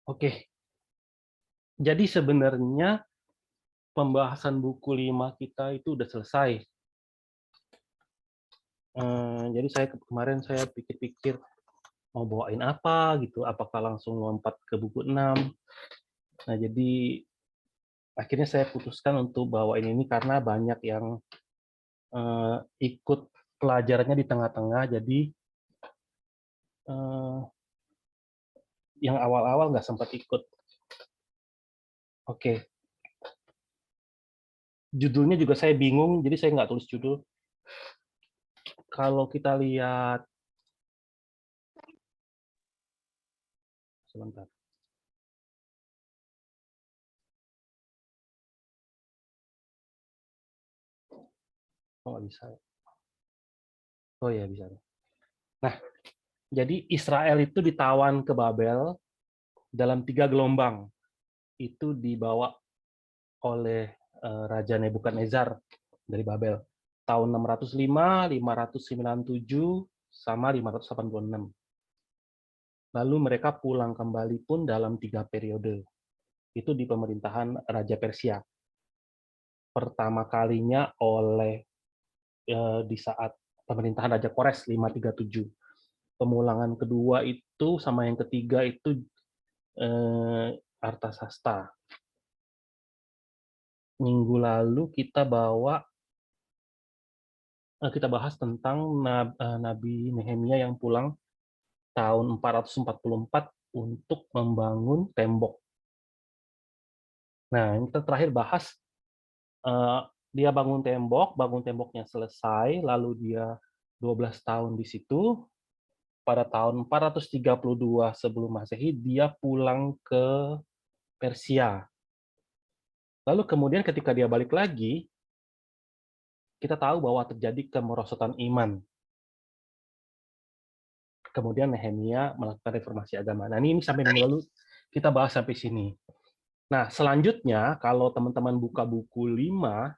Oke, jadi sebenarnya pembahasan buku 5 kita itu udah selesai. Jadi kemarin saya pikir-pikir mau bawain apa gitu, apakah langsung lompat ke buku 6. Nah, jadi akhirnya saya putuskan untuk bawain ini karena banyak yang ikut pelajarannya di tengah-tengah, jadi eh, yang awal-awal nggak sempat ikut. Oke, judulnya juga saya bingung, jadi saya nggak tulis judul. Kalau kita lihat, sebentar. Oh, nggak bisa. Oh ya, bisa. Nah, jadi Israel itu ditawan ke Babel dalam 3 gelombang. Itu dibawa oleh Raja Nebukadnezar dari Babel. Tahun 605, 597, sama 586. Lalu mereka pulang kembali pun dalam 3 periode. Itu di pemerintahan Raja Persia. Pertama kalinya di saat pemerintahan Raja Kores 537. Pemulangan kedua itu sama yang ketiga itu Artasasta. Minggu lalu kita bahas tentang Nabi Nehemia yang pulang tahun 444 untuk membangun tembok. Nah, yang kita terakhir bahas, dia bangun temboknya selesai, lalu dia 12 tahun di situ. Pada tahun 432 sebelum Masehi, dia pulang ke Persia. Lalu kemudian ketika dia balik lagi, kita tahu bahwa terjadi kemerosotan iman. Kemudian Nehemia melakukan reformasi agama. Nah, ini sampai minggu lalu kita bahas sampai sini. Nah, selanjutnya kalau teman-teman buka buku 5,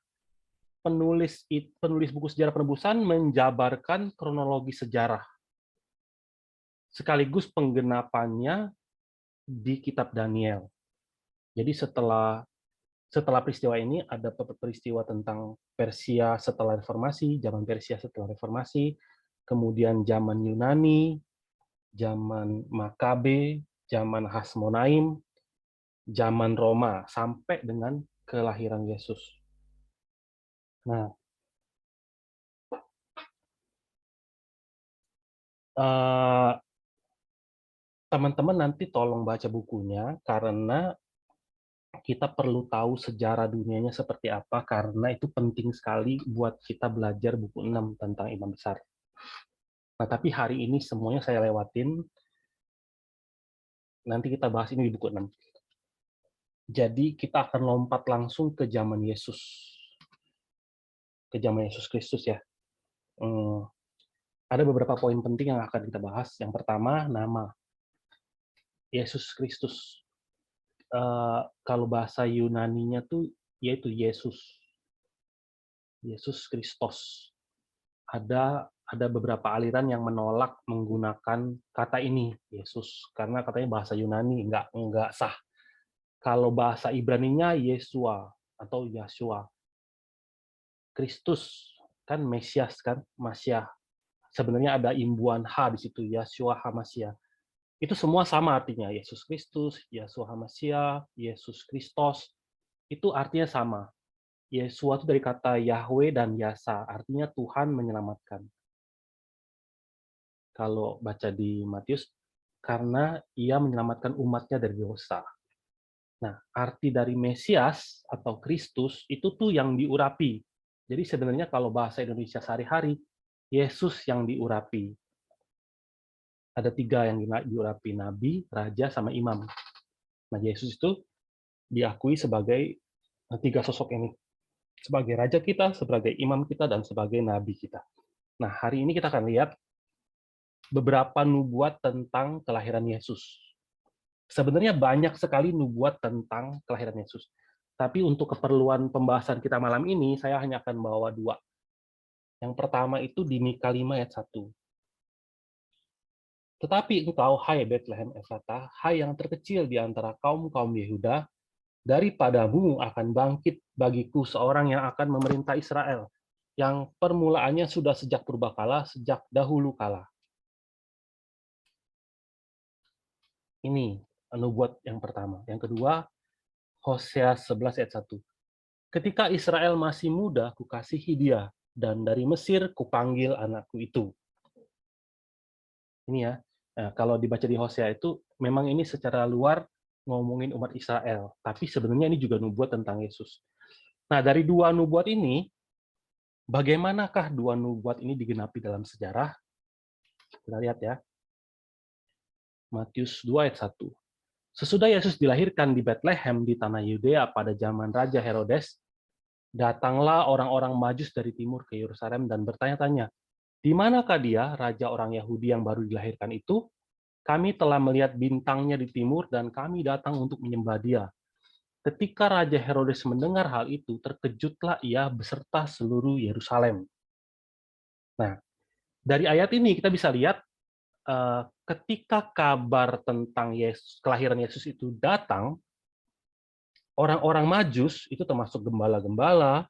penulis buku sejarah penebusan menjabarkan kronologi sejarah sekaligus penggenapannya di kitab Daniel. Jadi setelah peristiwa ini ada peristiwa tentang Persia setelah reformasi, zaman Persia setelah reformasi, kemudian zaman Yunani, zaman Makabe, zaman Hasmonaim, zaman Roma, sampai dengan kelahiran Yesus. Nah, teman-teman nanti tolong baca bukunya, karena kita perlu tahu sejarah dunianya seperti apa, karena itu penting sekali buat kita belajar buku 6 tentang imam besar. Nah, tapi hari ini semuanya saya lewatin, nanti kita bahas ini di buku 6. Jadi kita akan lompat langsung ke zaman Yesus. Ke zaman Yesus Kristus ya. Ada beberapa poin penting yang akan kita bahas. Yang pertama, nama. Yesus Kristus. Kalau bahasa Yunaninya tuh yaitu Yesus. Yesus Kristus. Ada beberapa aliran yang menolak menggunakan kata ini, Yesus, karena katanya bahasa Yunani nggak sah. Kalau bahasa Ibraninya Yesua atau Yashua. Kristus kan Mesias kan, Masyah. Sebenarnya ada imbuhan H di situ, Yashua HaMasyah. Itu semua sama artinya, Yesus Kristus, Yeshua HaMasyah, Yesus Kristus. Itu artinya sama. Yeshua itu dari kata Yahweh dan Yasa, artinya Tuhan menyelamatkan. Kalau baca di Matius, karena ia menyelamatkan umatnya dari dosa. Nah, arti dari Mesias atau Kristus itu tuh yang diurapi. Jadi sebenarnya kalau bahasa Indonesia sehari-hari, Yesus yang diurapi. Ada 3 yang diurapi, nabi, raja, sama imam. Nah, Yesus itu diakui sebagai 3 sosok ini. Sebagai raja kita, sebagai imam kita, dan sebagai nabi kita. Nah, hari ini kita akan lihat beberapa nubuat tentang kelahiran Yesus. Sebenarnya banyak sekali nubuat tentang kelahiran Yesus. Tapi untuk keperluan pembahasan kita malam ini, saya hanya akan bawa 2. Yang pertama itu di Mika 5 ayat 1. Tetapi engkau, hai Betlehem Efratah, hai yang terkecil di antara kaum-kaum Yehuda, daripadamu akan bangkit bagiku seorang yang akan memerintah Israel, yang permulaannya sudah sejak purbakala, sejak dahulu kala. Ini nubuat yang pertama. Yang kedua, Hosea 11 ayat 1. Ketika Israel masih muda, kukasihi dia, dan dari Mesir kupanggil anakku itu. Ini ya, nah, kalau dibaca di Hosea itu, memang ini secara luar ngomongin umat Israel, tapi sebenarnya ini juga nubuat tentang Yesus. Nah, dari dua nubuat ini, bagaimanakah dua nubuat ini digenapi dalam sejarah? Kita lihat ya, Matius 2 ayat 1. Sesudah Yesus dilahirkan di Bethlehem di tanah Yudea pada zaman Raja Herodes, datanglah orang-orang Majus dari timur ke Yerusalem dan bertanya-tanya, di manakah dia, raja orang Yahudi yang baru dilahirkan itu? Kami telah melihat bintangnya di timur dan kami datang untuk menyembah dia. Ketika Raja Herodes mendengar hal itu, terkejutlah ia beserta seluruh Yerusalem. Nah, dari ayat ini kita bisa lihat ketika kabar tentang kelahiran Yesus itu datang, orang-orang Majus itu termasuk gembala-gembala,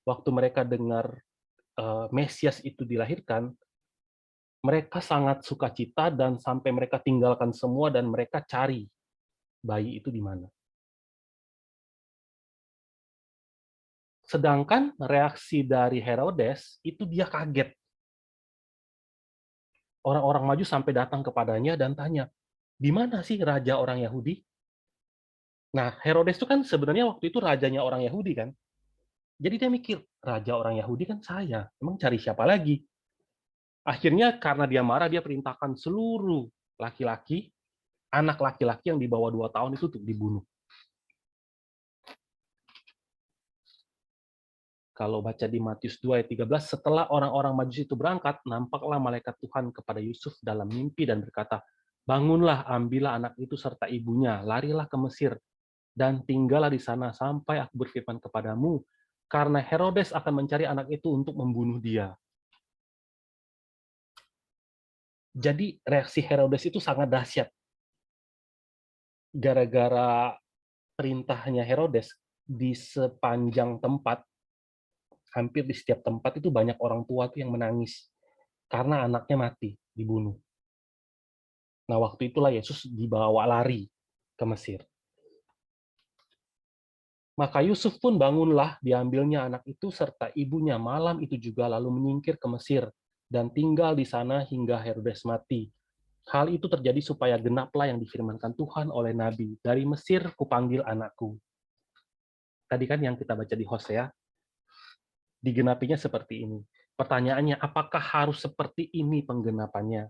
waktu mereka dengar Mesias itu dilahirkan, mereka sangat sukacita dan sampai mereka tinggalkan semua dan mereka cari bayi itu di mana. Sedangkan reaksi dari Herodes itu dia kaget. Orang-orang maju sampai datang kepadanya dan tanya, di mana sih raja orang Yahudi? Nah, Herodes itu kan sebenarnya waktu itu rajanya orang Yahudi kan. Jadi dia mikir, raja orang Yahudi kan saya, emang cari siapa lagi? Akhirnya karena dia marah, dia perintahkan seluruh laki-laki, anak laki-laki yang di bawah 2 tahun itu untuk dibunuh. Kalau baca di Matius 2 ayat 13, setelah orang-orang Majus itu berangkat, nampaklah malaikat Tuhan kepada Yusuf dalam mimpi dan berkata, bangunlah, ambillah anak itu serta ibunya, larilah ke Mesir, dan tinggallah di sana sampai aku berfirman kepadamu, karena Herodes akan mencari anak itu untuk membunuh dia. Jadi reaksi Herodes itu sangat dahsyat. Gara-gara perintahnya Herodes, di sepanjang tempat, hampir di setiap tempat itu banyak orang tua tuh yang menangis karena anaknya mati, dibunuh. Nah, waktu itulah Yesus dibawa lari ke Mesir. Maka Yusuf pun bangunlah, diambilnya anak itu serta ibunya malam itu juga lalu menyingkir ke Mesir dan tinggal di sana hingga Herodes mati. Hal itu terjadi supaya genaplah yang difirmankan Tuhan oleh Nabi, dari Mesir kupanggil anakku. Tadi kan yang kita baca di Hosea, digenapinya seperti ini. Pertanyaannya, apakah harus seperti ini penggenapannya?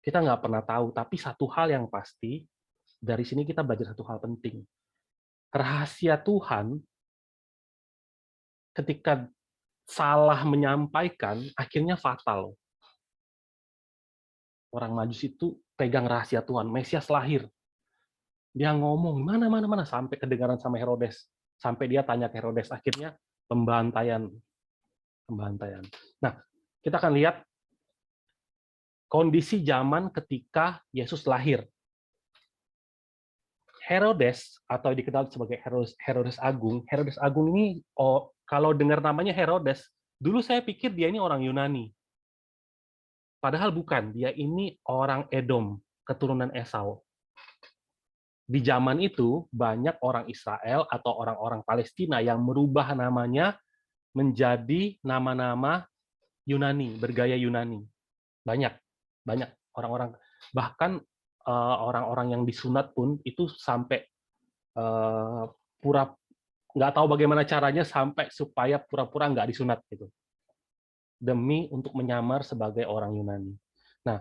Kita nggak pernah tahu, tapi satu hal yang pasti, dari sini kita belajar satu hal penting. Rahasia Tuhan, ketika salah menyampaikan, akhirnya fatal. Orang Majus itu pegang rahasia Tuhan, Mesias lahir. Dia ngomong, mana, sampai kedengaran sama Herodes. Sampai dia tanya ke Herodes, akhirnya pembantaian. Nah, kita akan lihat kondisi zaman ketika Yesus lahir. Herodes, atau dikenal sebagai Herodes Agung, Herodes Agung ini, kalau dengar namanya Herodes, dulu saya pikir dia ini orang Yunani. Padahal bukan, dia ini orang Edom, keturunan Esau. Di zaman itu, banyak orang Israel atau orang-orang Palestina yang merubah namanya menjadi nama-nama Yunani, bergaya Yunani. Banyak, banyak orang-orang. Bahkan orang-orang yang disunat pun itu sampai nggak tahu bagaimana caranya sampai supaya pura-pura nggak disunat gitu, demi untuk menyamar sebagai orang Yunani. Nah,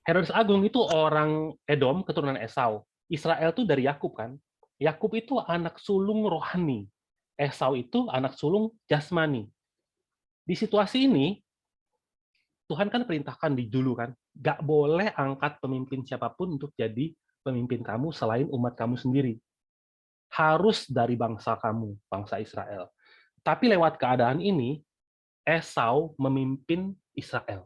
Herodes Agung itu orang Edom, keturunan Esau. Israel itu dari Yakub kan. Yakub itu anak sulung rohani. Esau itu anak sulung jasmani. Di situasi ini, Tuhan kan perintahkan di dulu kan, nggak boleh angkat pemimpin siapapun untuk jadi pemimpin kamu selain umat kamu sendiri. Harus dari bangsa kamu, bangsa Israel. Tapi lewat keadaan ini, Esau memimpin Israel.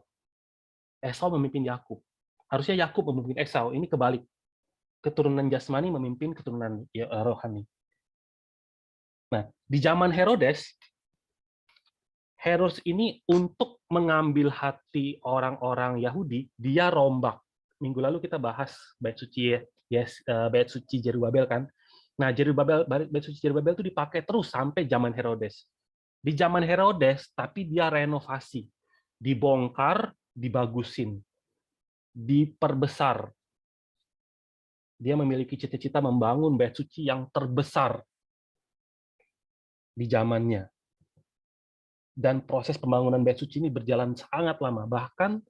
Esau memimpin Yakub. Harusnya Yakub memimpin Esau, ini kebalik. Keturunan jasmani memimpin keturunan rohani. Nah, di zaman Herodes, Herodes ini untuk mengambil hati orang-orang Yahudi, dia rombak. Minggu lalu kita bahas bait suci bait suci Jerubabel kan. Nah, bait suci Jerubabel itu dipakai terus sampai zaman Herodes. Di zaman Herodes, tapi dia renovasi, dibongkar, dibagusin, diperbesar. Dia memiliki cita-cita membangun bait suci yang terbesar di zamannya. Dan proses pembangunan bait suci ini berjalan sangat lama. Bahkan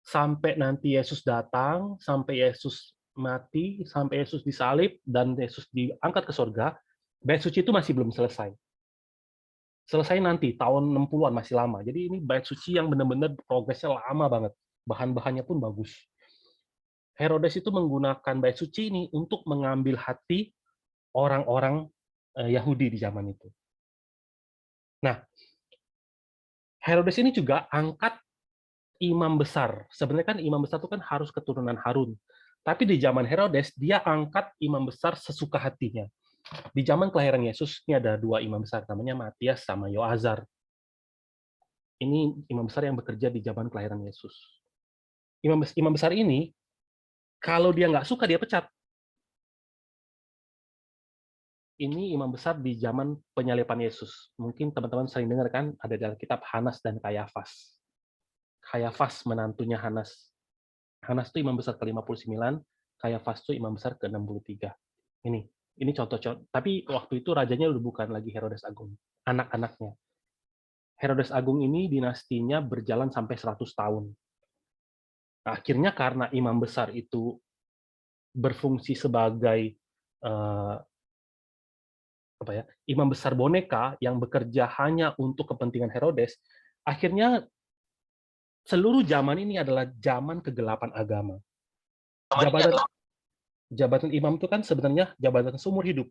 sampai nanti Yesus datang, sampai Yesus mati, sampai Yesus disalib, dan Yesus diangkat ke surga, bait suci itu masih belum selesai. Selesai nanti, tahun 60-an, masih lama. Jadi ini bait suci yang benar-benar progresnya lama banget. Bahan-bahannya pun bagus. Herodes itu menggunakan bait suci ini untuk mengambil hati orang-orang Yahudi di zaman itu. Nah, Herodes ini juga angkat imam besar. Sebenarnya kan imam besar itu kan harus keturunan Harun. Tapi di zaman Herodes, dia angkat imam besar sesuka hatinya. Di zaman kelahiran Yesus, ini ada dua imam besar, namanya Matias sama Yoazar. Ini imam besar yang bekerja di zaman kelahiran Yesus. Imam besar ini, kalau dia nggak suka, dia pecat. Ini imam besar di zaman penyalipan Yesus. Mungkin teman-teman sering dengar kan, ada dalam kitab Hanas dan Kayafas. Kayafas menantunya Hanas. Hanas itu imam besar ke-59, Kayafas itu imam besar ke-63. Ini contoh-contoh. Tapi waktu itu rajanya udah bukan lagi Herodes Agung, anak-anaknya. Herodes Agung ini dinastinya berjalan sampai 100 tahun. Nah, akhirnya karena imam besar itu berfungsi sebagai imam besar boneka yang bekerja hanya untuk kepentingan Herodes, akhirnya seluruh zaman ini adalah zaman kegelapan agama. Jabatan imam itu kan sebenarnya jabatan seumur hidup.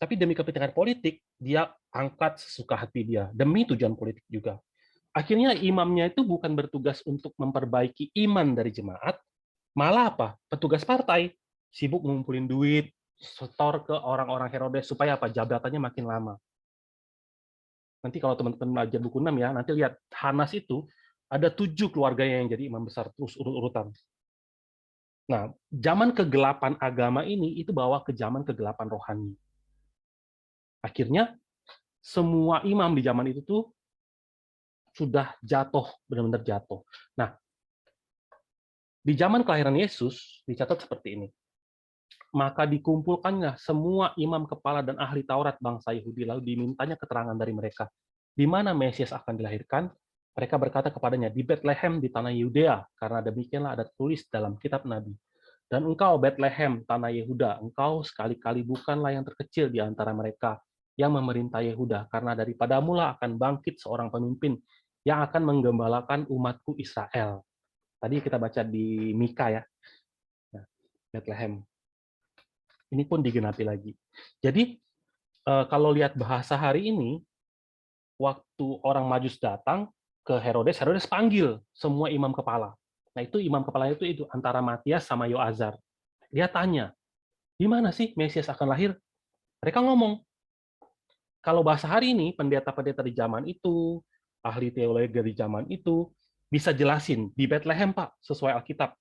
Tapi demi kepentingan politik, dia angkat sesuka hati dia. Demi tujuan politik juga. Akhirnya imamnya itu bukan bertugas untuk memperbaiki iman dari jemaat, malah apa? Petugas partai. Sibuk ngumpulin duit, setor ke orang-orang Herodes, supaya apa? Jabatannya makin lama. Nanti kalau teman-teman belajar buku 6 ya, nanti lihat Hanas itu ada 7 keluarganya yang jadi imam besar, terus urut-urutan. Nah, zaman kegelapan agama ini itu bawa ke zaman kegelapan rohani. Akhirnya semua imam di zaman itu tuh sudah jatuh, benar-benar jatuh. Nah, di zaman kelahiran Yesus dicatat seperti ini. Maka dikumpulkannya semua imam kepala dan ahli Taurat bangsa Yahudi, lalu dimintanya keterangan dari mereka. Di mana Mesias akan dilahirkan? Mereka berkata kepadanya, di Bethlehem di tanah Yudea, karena demikianlah ada tulis dalam kitab Nabi. Dan engkau, Bethlehem, tanah Yehuda, engkau sekali-kali bukanlah yang terkecil di antara mereka yang memerintah Yehuda, karena daripadamu lah akan bangkit seorang pemimpin yang akan menggembalakan umatku Israel. Tadi kita baca di Mika ya, Bethlehem. Ini pun digenapi lagi. Jadi kalau lihat bahasa hari ini, waktu orang Majus datang ke Herodes, Herodes panggil semua imam kepala. Nah itu imam kepala itu antara Matias sama Yoazar. Dia tanya, di mana sih Mesias akan lahir? Mereka ngomong, kalau bahasa hari ini, pendeta-pendeta di zaman itu, ahli teologi di zaman itu, bisa jelasin, di Bethlehem, Pak, sesuai Alkitab.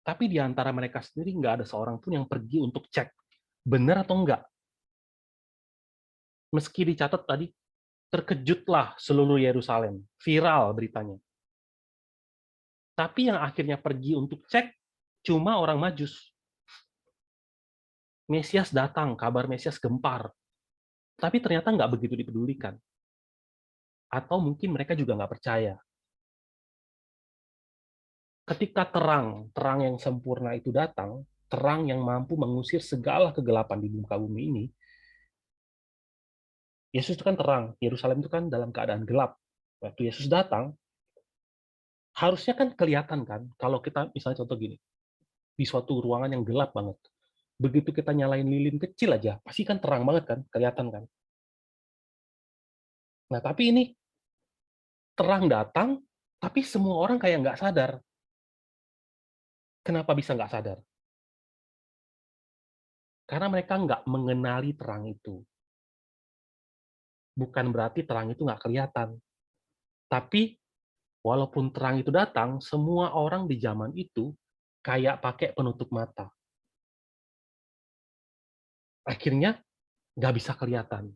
Tapi di antara mereka sendiri nggak ada seorang pun yang pergi untuk cek, benar atau enggak. Meski dicatat tadi, terkejutlah seluruh Yerusalem, viral beritanya. Tapi yang akhirnya pergi untuk cek, cuma orang Majus. Mesias datang, kabar Mesias gempar. Tapi ternyata nggak begitu dipedulikan. Atau mungkin mereka juga nggak percaya. Ketika terang yang sempurna itu datang, terang yang mampu mengusir segala kegelapan di muka bumi ini, Yesus itu kan terang, Yerusalem itu kan dalam keadaan gelap. Waktu Yesus datang, harusnya kan kelihatan kan, kalau kita misalnya contoh gini, di suatu ruangan yang gelap banget, begitu kita nyalain lilin kecil aja, pasti kan terang banget kan, kelihatan kan. Nah, tapi ini terang datang, Tapi semua orang kayak nggak sadar. Kenapa bisa nggak sadar? Karena mereka nggak mengenali terang itu. Bukan berarti terang itu nggak kelihatan. Tapi walaupun terang itu datang, semua orang di zaman itu kayak pakai penutup mata. Akhirnya nggak bisa kelihatan.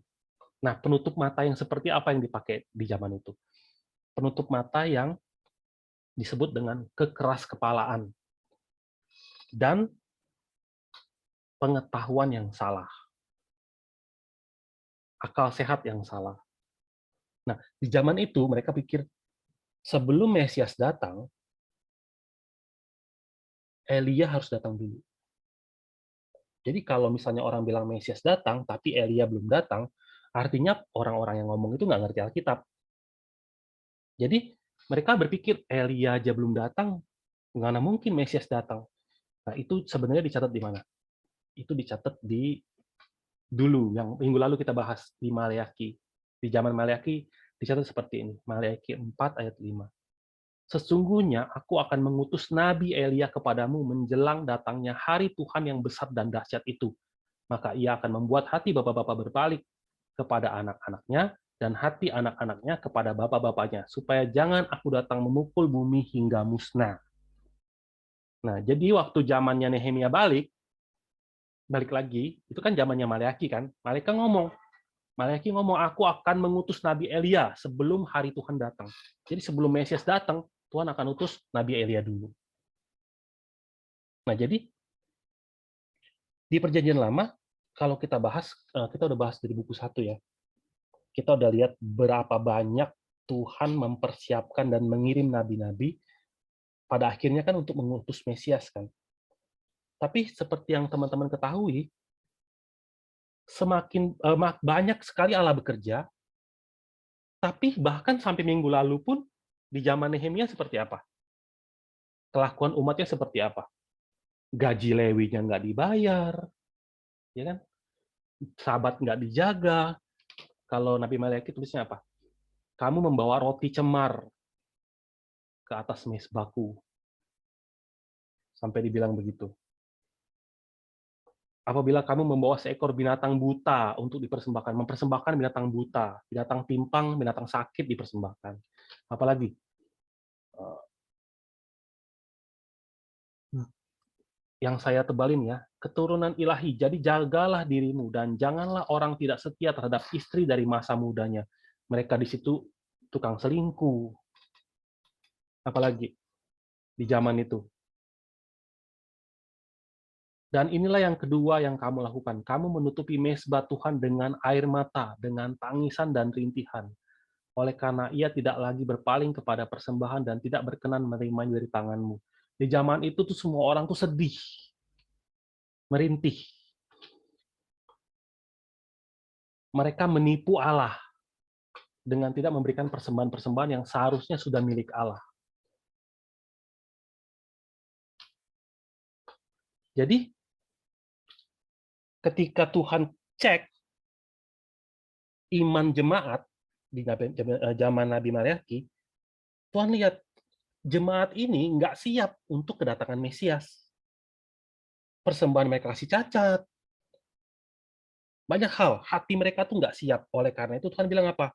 Nah, penutup mata yang seperti apa yang dipakai di zaman itu? Penutup mata yang disebut dengan kekeras kepalaan dan pengetahuan yang salah, akal sehat yang salah. Nah, di zaman itu mereka pikir sebelum Mesias datang, Elia harus datang dulu. Jadi kalau misalnya orang bilang Mesias datang, tapi Elia belum datang, artinya orang-orang yang ngomong itu nggak ngerti Alkitab. Jadi mereka berpikir Elia aja belum datang, nggak mungkin Mesias datang. Nah, itu sebenarnya dicatat di mana? Itu dicatat di dulu, yang minggu lalu kita bahas di Maleaki. Di zaman Maleaki dicatat seperti ini, Maleaki 4 ayat 5. Sesungguhnya aku akan mengutus Nabi Elia kepadamu menjelang datangnya hari Tuhan yang besar dan dahsyat itu. Maka ia akan membuat hati bapak-bapak berbalik kepada anak-anaknya, dan hati anak-anaknya kepada bapak-bapaknya, supaya jangan aku datang memukul bumi hingga musnah. Nah, jadi waktu zamannya Nehemia balik lagi, itu kan zamannya Maleaki kan, Maleaki ngomong, aku akan mengutus Nabi Elia sebelum hari Tuhan datang. Jadi sebelum Mesias datang, Tuhan akan utus Nabi Elia dulu. Nah, jadi di Perjanjian Lama, kalau kita bahas, kita udah bahas dari buku 1 ya, kita udah lihat berapa banyak Tuhan mempersiapkan dan mengirim nabi-nabi, pada akhirnya kan untuk mengutus Mesias kan. Tapi seperti yang teman-teman ketahui, semakin banyak sekali Allah bekerja, tapi bahkan sampai minggu lalu pun di zaman Nehemia seperti apa? Kelakuan umatnya seperti apa? Gaji Lewinya nggak dibayar, ya kan? Sabat nggak dijaga. Kalau Nabi Maleaki tulisnya apa? Kamu membawa roti cemar ke atas mezbaku. Sampai dibilang begitu. Apabila kamu membawa seekor binatang buta untuk dipersembahkan, mempersembahkan binatang buta, binatang timpang, binatang sakit dipersembahkan. Apalagi yang saya tebalin ya, keturunan ilahi. Jadi jagalah dirimu dan janganlah orang tidak setia terhadap istri dari masa mudanya. Mereka di situ tukang selingkuh. Apalagi di zaman itu. Dan inilah yang kedua yang kamu lakukan. Kamu menutupi mezbah Tuhan dengan air mata, dengan tangisan dan rintihan. Oleh karena ia tidak lagi berpaling kepada persembahan dan tidak berkenan menerimanya dari tanganmu. Di zaman itu tuh semua orang tuh sedih, merintih. Mereka menipu Allah dengan tidak memberikan persembahan-persembahan yang seharusnya sudah milik Allah. Jadi, ketika Tuhan cek iman jemaat di zaman Nabi Maleaki, Tuhan lihat jemaat ini nggak siap untuk kedatangan Mesias. Persembahan mereka kasih cacat. Banyak hal, hati mereka tuh nggak siap. Oleh karena itu Tuhan bilang apa?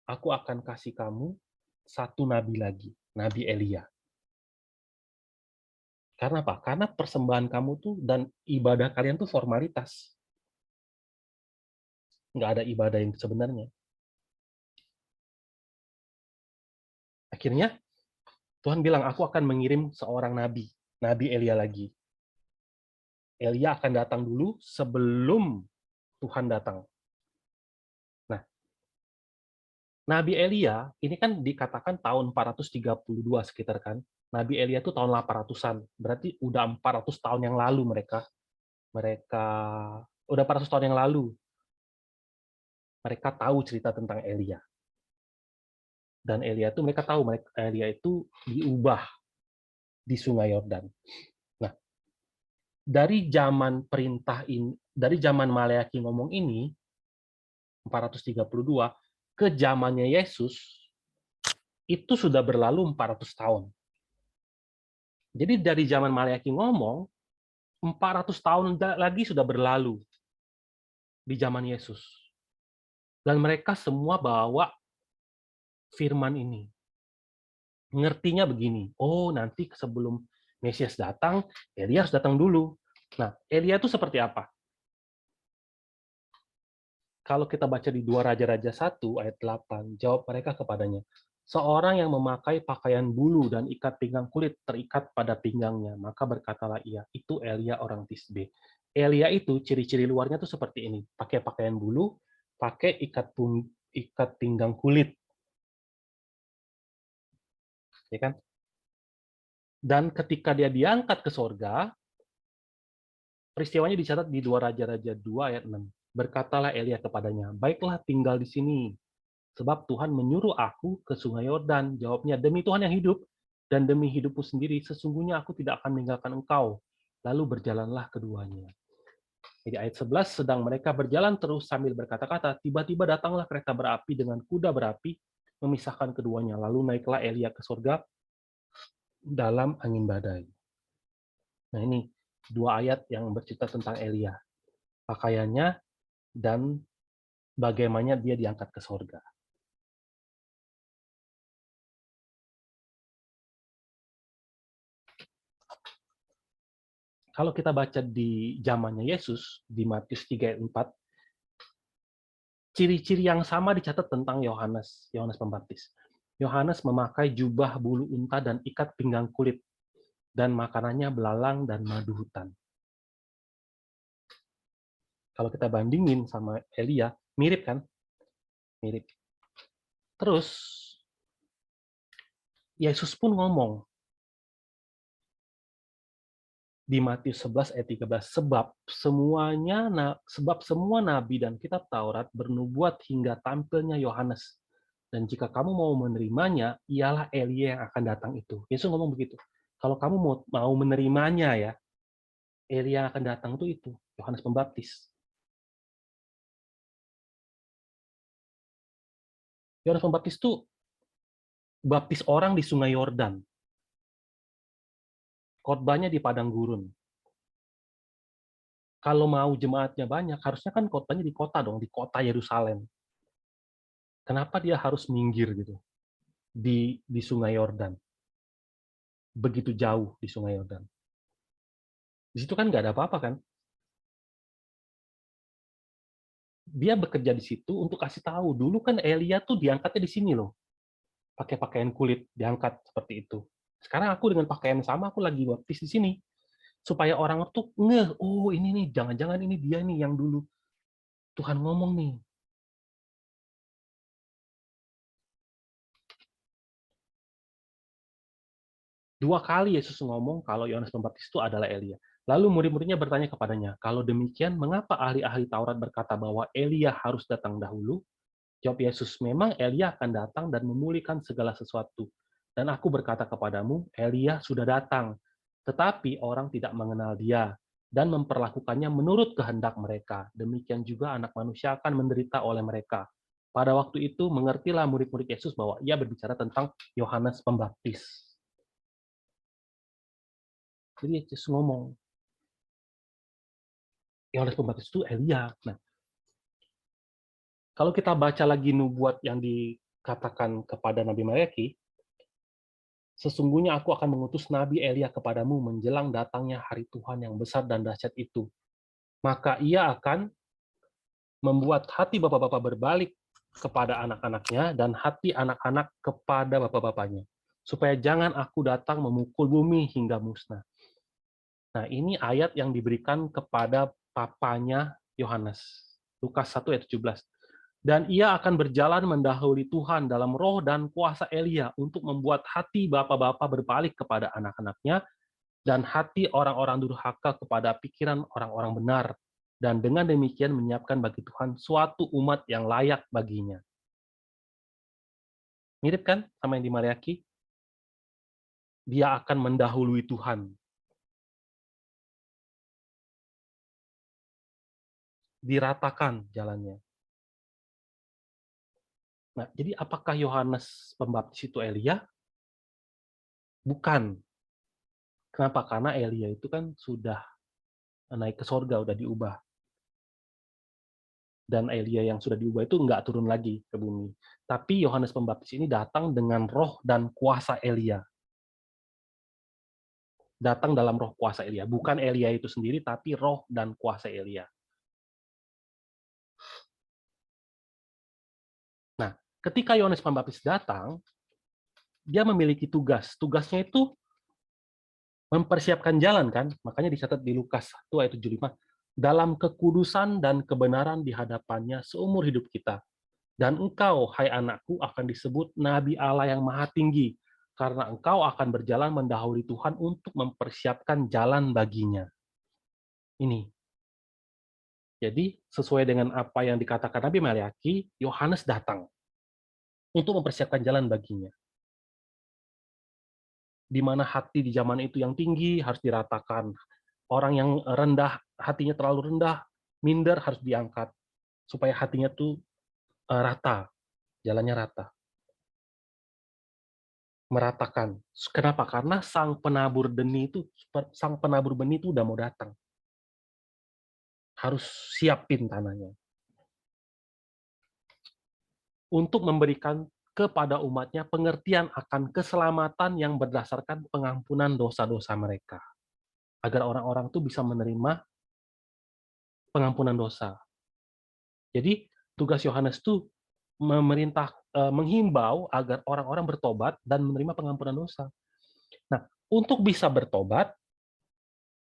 Aku akan kasih kamu satu nabi lagi, Nabi Elia. Karena apa? Karena persembahan kamu tuh dan ibadah kalian tuh formalitas. Nggak ada ibadah yang sebenarnya. Akhirnya Tuhan bilang, aku akan mengirim seorang nabi, Nabi Elia lagi. Elia akan datang dulu sebelum Tuhan datang. Nah, Nabi Elia ini kan dikatakan tahun 432 sekitar kan. Nabi Elia itu tahun 800-an. Berarti udah 400 tahun yang lalu mereka udah 400 tahun yang lalu mereka tahu cerita tentang Elia. Dan Elia itu mereka tahu Elia itu diubah di Sungai Yordan. Nah, dari zaman perintah ini, dari zaman Maleaki ngomong ini 432 ke zamannya Yesus itu sudah berlalu 400 tahun. Jadi dari zaman Maleakhi ngomong, 400 tahun lagi sudah berlalu di zaman Yesus. Dan mereka semua bawa firman ini. Ngertinya begini, oh nanti sebelum Mesias datang, Elia harus datang dulu. Nah, Elia itu seperti apa? Kalau kita baca di 2 Raja-Raja 1 ayat 8, jawab mereka kepadanya, seorang yang memakai pakaian bulu dan ikat pinggang kulit terikat pada pinggangnya, maka berkatalah ia, itu Elia orang Tisbe. Elia itu ciri-ciri luarnya tuh seperti ini, pakai pakaian bulu, pakai ikat pinggang kulit, ya kan? Dan ketika dia diangkat ke sorga, peristiwanya dicatat di 2 Raja-Raja 2 ayat 6. Berkatalah Elia kepadanya, baiklah tinggal di sini, sebab Tuhan menyuruh aku ke sungai Yordan. Jawabnya, demi Tuhan yang hidup, dan demi hidupku sendiri, sesungguhnya aku tidak akan meninggalkan engkau. Lalu berjalanlah keduanya. Jadi ayat 11, sedang mereka berjalan terus sambil berkata-kata, tiba-tiba datanglah kereta berapi dengan kuda berapi, memisahkan keduanya. Lalu naiklah Elia ke surga dalam angin badai. Nah ini 2 ayat yang bercerita tentang Elia. Pakaiannya dan bagaimana dia diangkat ke surga. Kalau kita baca di zamannya Yesus, di Matius 3 ayat 4, ciri-ciri yang sama dicatat tentang Yohanes Pembaptis. Yohanes memakai jubah bulu unta dan ikat pinggang kulit, dan makanannya belalang dan madu hutan. Kalau kita bandingin sama Elia, mirip kan? Mirip. Terus, Yesus pun ngomong, di Matius 11 ayat 13, sebab semua nabi dan kitab Taurat bernubuat hingga tampilnya Yohanes, dan jika kamu mau menerimanya, ialah Elia yang akan datang itu. Yesus ngomong begitu. Kalau kamu mau menerimanya ya, Elia yang akan datang itu Yohanes Pembaptis. Yohanes Pembaptis itu baptis orang di Sungai Yordan. Khotbahnya di padang gurun. Kalau mau jemaatnya banyak, harusnya kan khotbahnya di kota dong, di kota Yerusalem. Kenapa dia harus minggir gitu di Sungai Yordan? Begitu jauh di Sungai Yordan. Di situ kan nggak ada apa-apa kan? Dia bekerja di situ untuk kasih tahu. Dulu kan Elia tuh diangkatnya di sini loh. Pakai pakaian kulit, diangkat seperti itu. Sekarang aku dengan pakaian sama, aku lagi baptis di sini. Supaya orang tuh ngeh, oh ini nih, jangan-jangan ini dia nih yang dulu Tuhan ngomong nih. Dua kali Yesus ngomong kalau Yohanes Pembaptis itu adalah Elia. Lalu murid-muridnya bertanya kepadanya, kalau demikian, mengapa ahli-ahli Taurat berkata bahwa Elia harus datang dahulu? Jawab Yesus, memang Elia akan datang dan memulihkan segala sesuatu. Dan aku berkata kepadamu, Elia sudah datang, tetapi orang tidak mengenal dia dan memperlakukannya menurut kehendak mereka. Demikian juga anak manusia akan menderita oleh mereka. Pada waktu itu, mengertilah murid-murid Yesus bahwa ia berbicara tentang Yohanes Pembaptis. Jadi Yesus ngomong, Yohanes Pembaptis itu Elia. Nah, kalau kita baca lagi nubuat yang dikatakan kepada Nabi Maleakhi, sesungguhnya aku akan mengutus Nabi Elia kepadamu menjelang datangnya hari Tuhan yang besar dan dahsyat itu. Maka ia akan membuat hati bapak-bapak berbalik kepada anak-anaknya dan hati anak-anak kepada bapak-bapaknya. Supaya jangan aku datang memukul bumi hingga musnah. Nah, ini ayat yang diberikan kepada papanya Yohanes. Lukas 1 ayat 17. Dan ia akan berjalan mendahului Tuhan dalam roh dan kuasa Elia untuk membuat hati bapak-bapak berbalik kepada anak-anaknya dan hati orang-orang durhaka kepada pikiran orang-orang benar. Dan dengan demikian menyiapkan bagi Tuhan suatu umat yang layak baginya. Mirip kan sama yang di Maleakhi? Dia akan mendahului Tuhan. Diratakan jalannya. Nah, jadi apakah Yohanes Pembaptis itu Elia? Bukan. Kenapa? Karena Elia itu kan sudah naik ke sorga, udah diubah. Dan Elia yang sudah diubah itu nggak turun lagi ke bumi. Tapi Yohanes Pembaptis ini datang dengan roh dan kuasa Elia. Datang dalam roh kuasa Elia. Bukan Elia itu sendiri, tapi roh dan kuasa Elia. Nah, ketika Yohanes Pembaptis datang, dia memiliki tugas. Tugasnya itu mempersiapkan jalan, kan? Makanya dicatat di Lukas 1 ayat 75. Dalam kekudusan dan kebenaran di hadapannya seumur hidup kita. Dan engkau, hai anakku, akan disebut Nabi Allah yang Maha Tinggi, karena engkau akan berjalan mendahului Tuhan untuk mempersiapkan jalan baginya. Ini. Jadi, sesuai dengan apa yang dikatakan Nabi Maliaki, Yohanes datang untuk mempersiapkan jalan baginya. Di mana hati di zaman itu yang tinggi harus diratakan. Orang yang rendah, hatinya terlalu rendah, minder harus diangkat. Supaya hatinya tuh rata, jalannya rata. Meratakan. Kenapa? Karena sang penabur benih itu udah mau datang. Harus siapin tanahnya. Untuk memberikan kepada umatnya pengertian akan keselamatan yang berdasarkan pengampunan dosa-dosa mereka. Agar orang-orang itu bisa menerima pengampunan dosa. Jadi tugas Yohanes itu menghimbau agar orang-orang bertobat dan menerima pengampunan dosa. Nah, untuk bisa bertobat,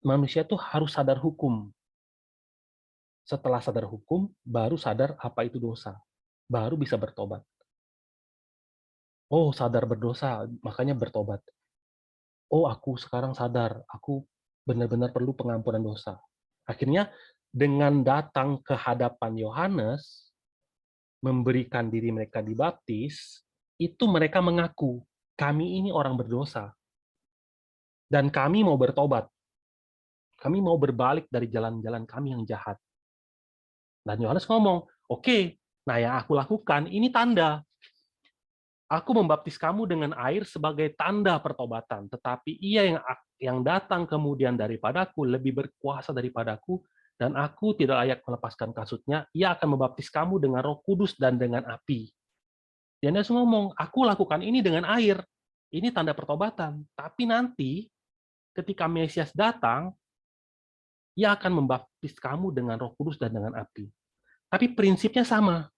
manusia itu harus sadar hukum. Setelah sadar hukum, baru sadar apa itu dosa. Baru bisa bertobat. Oh, sadar berdosa, makanya bertobat. Oh, aku sekarang sadar, aku benar-benar perlu pengampunan dosa. Akhirnya, dengan datang ke hadapan Yohanes, memberikan diri mereka dibaptis, itu mereka mengaku, kami ini orang berdosa, dan kami mau bertobat. Kami mau berbalik dari jalan-jalan kami yang jahat. Dan Yohanes ngomong, oke, nah yang aku lakukan, ini tanda. Aku membaptis kamu dengan air sebagai tanda pertobatan, tetapi ia yang datang kemudian daripadaku lebih berkuasa daripadaku, dan aku tidak layak melepaskan kasutnya, ia akan membaptis kamu dengan Roh Kudus dan dengan api. Dan Yesus ngomong, aku lakukan ini dengan air, ini tanda pertobatan, tapi nanti ketika Mesias datang, ia akan membaptis kamu dengan Roh Kudus dan dengan api. Tapi prinsipnya sama.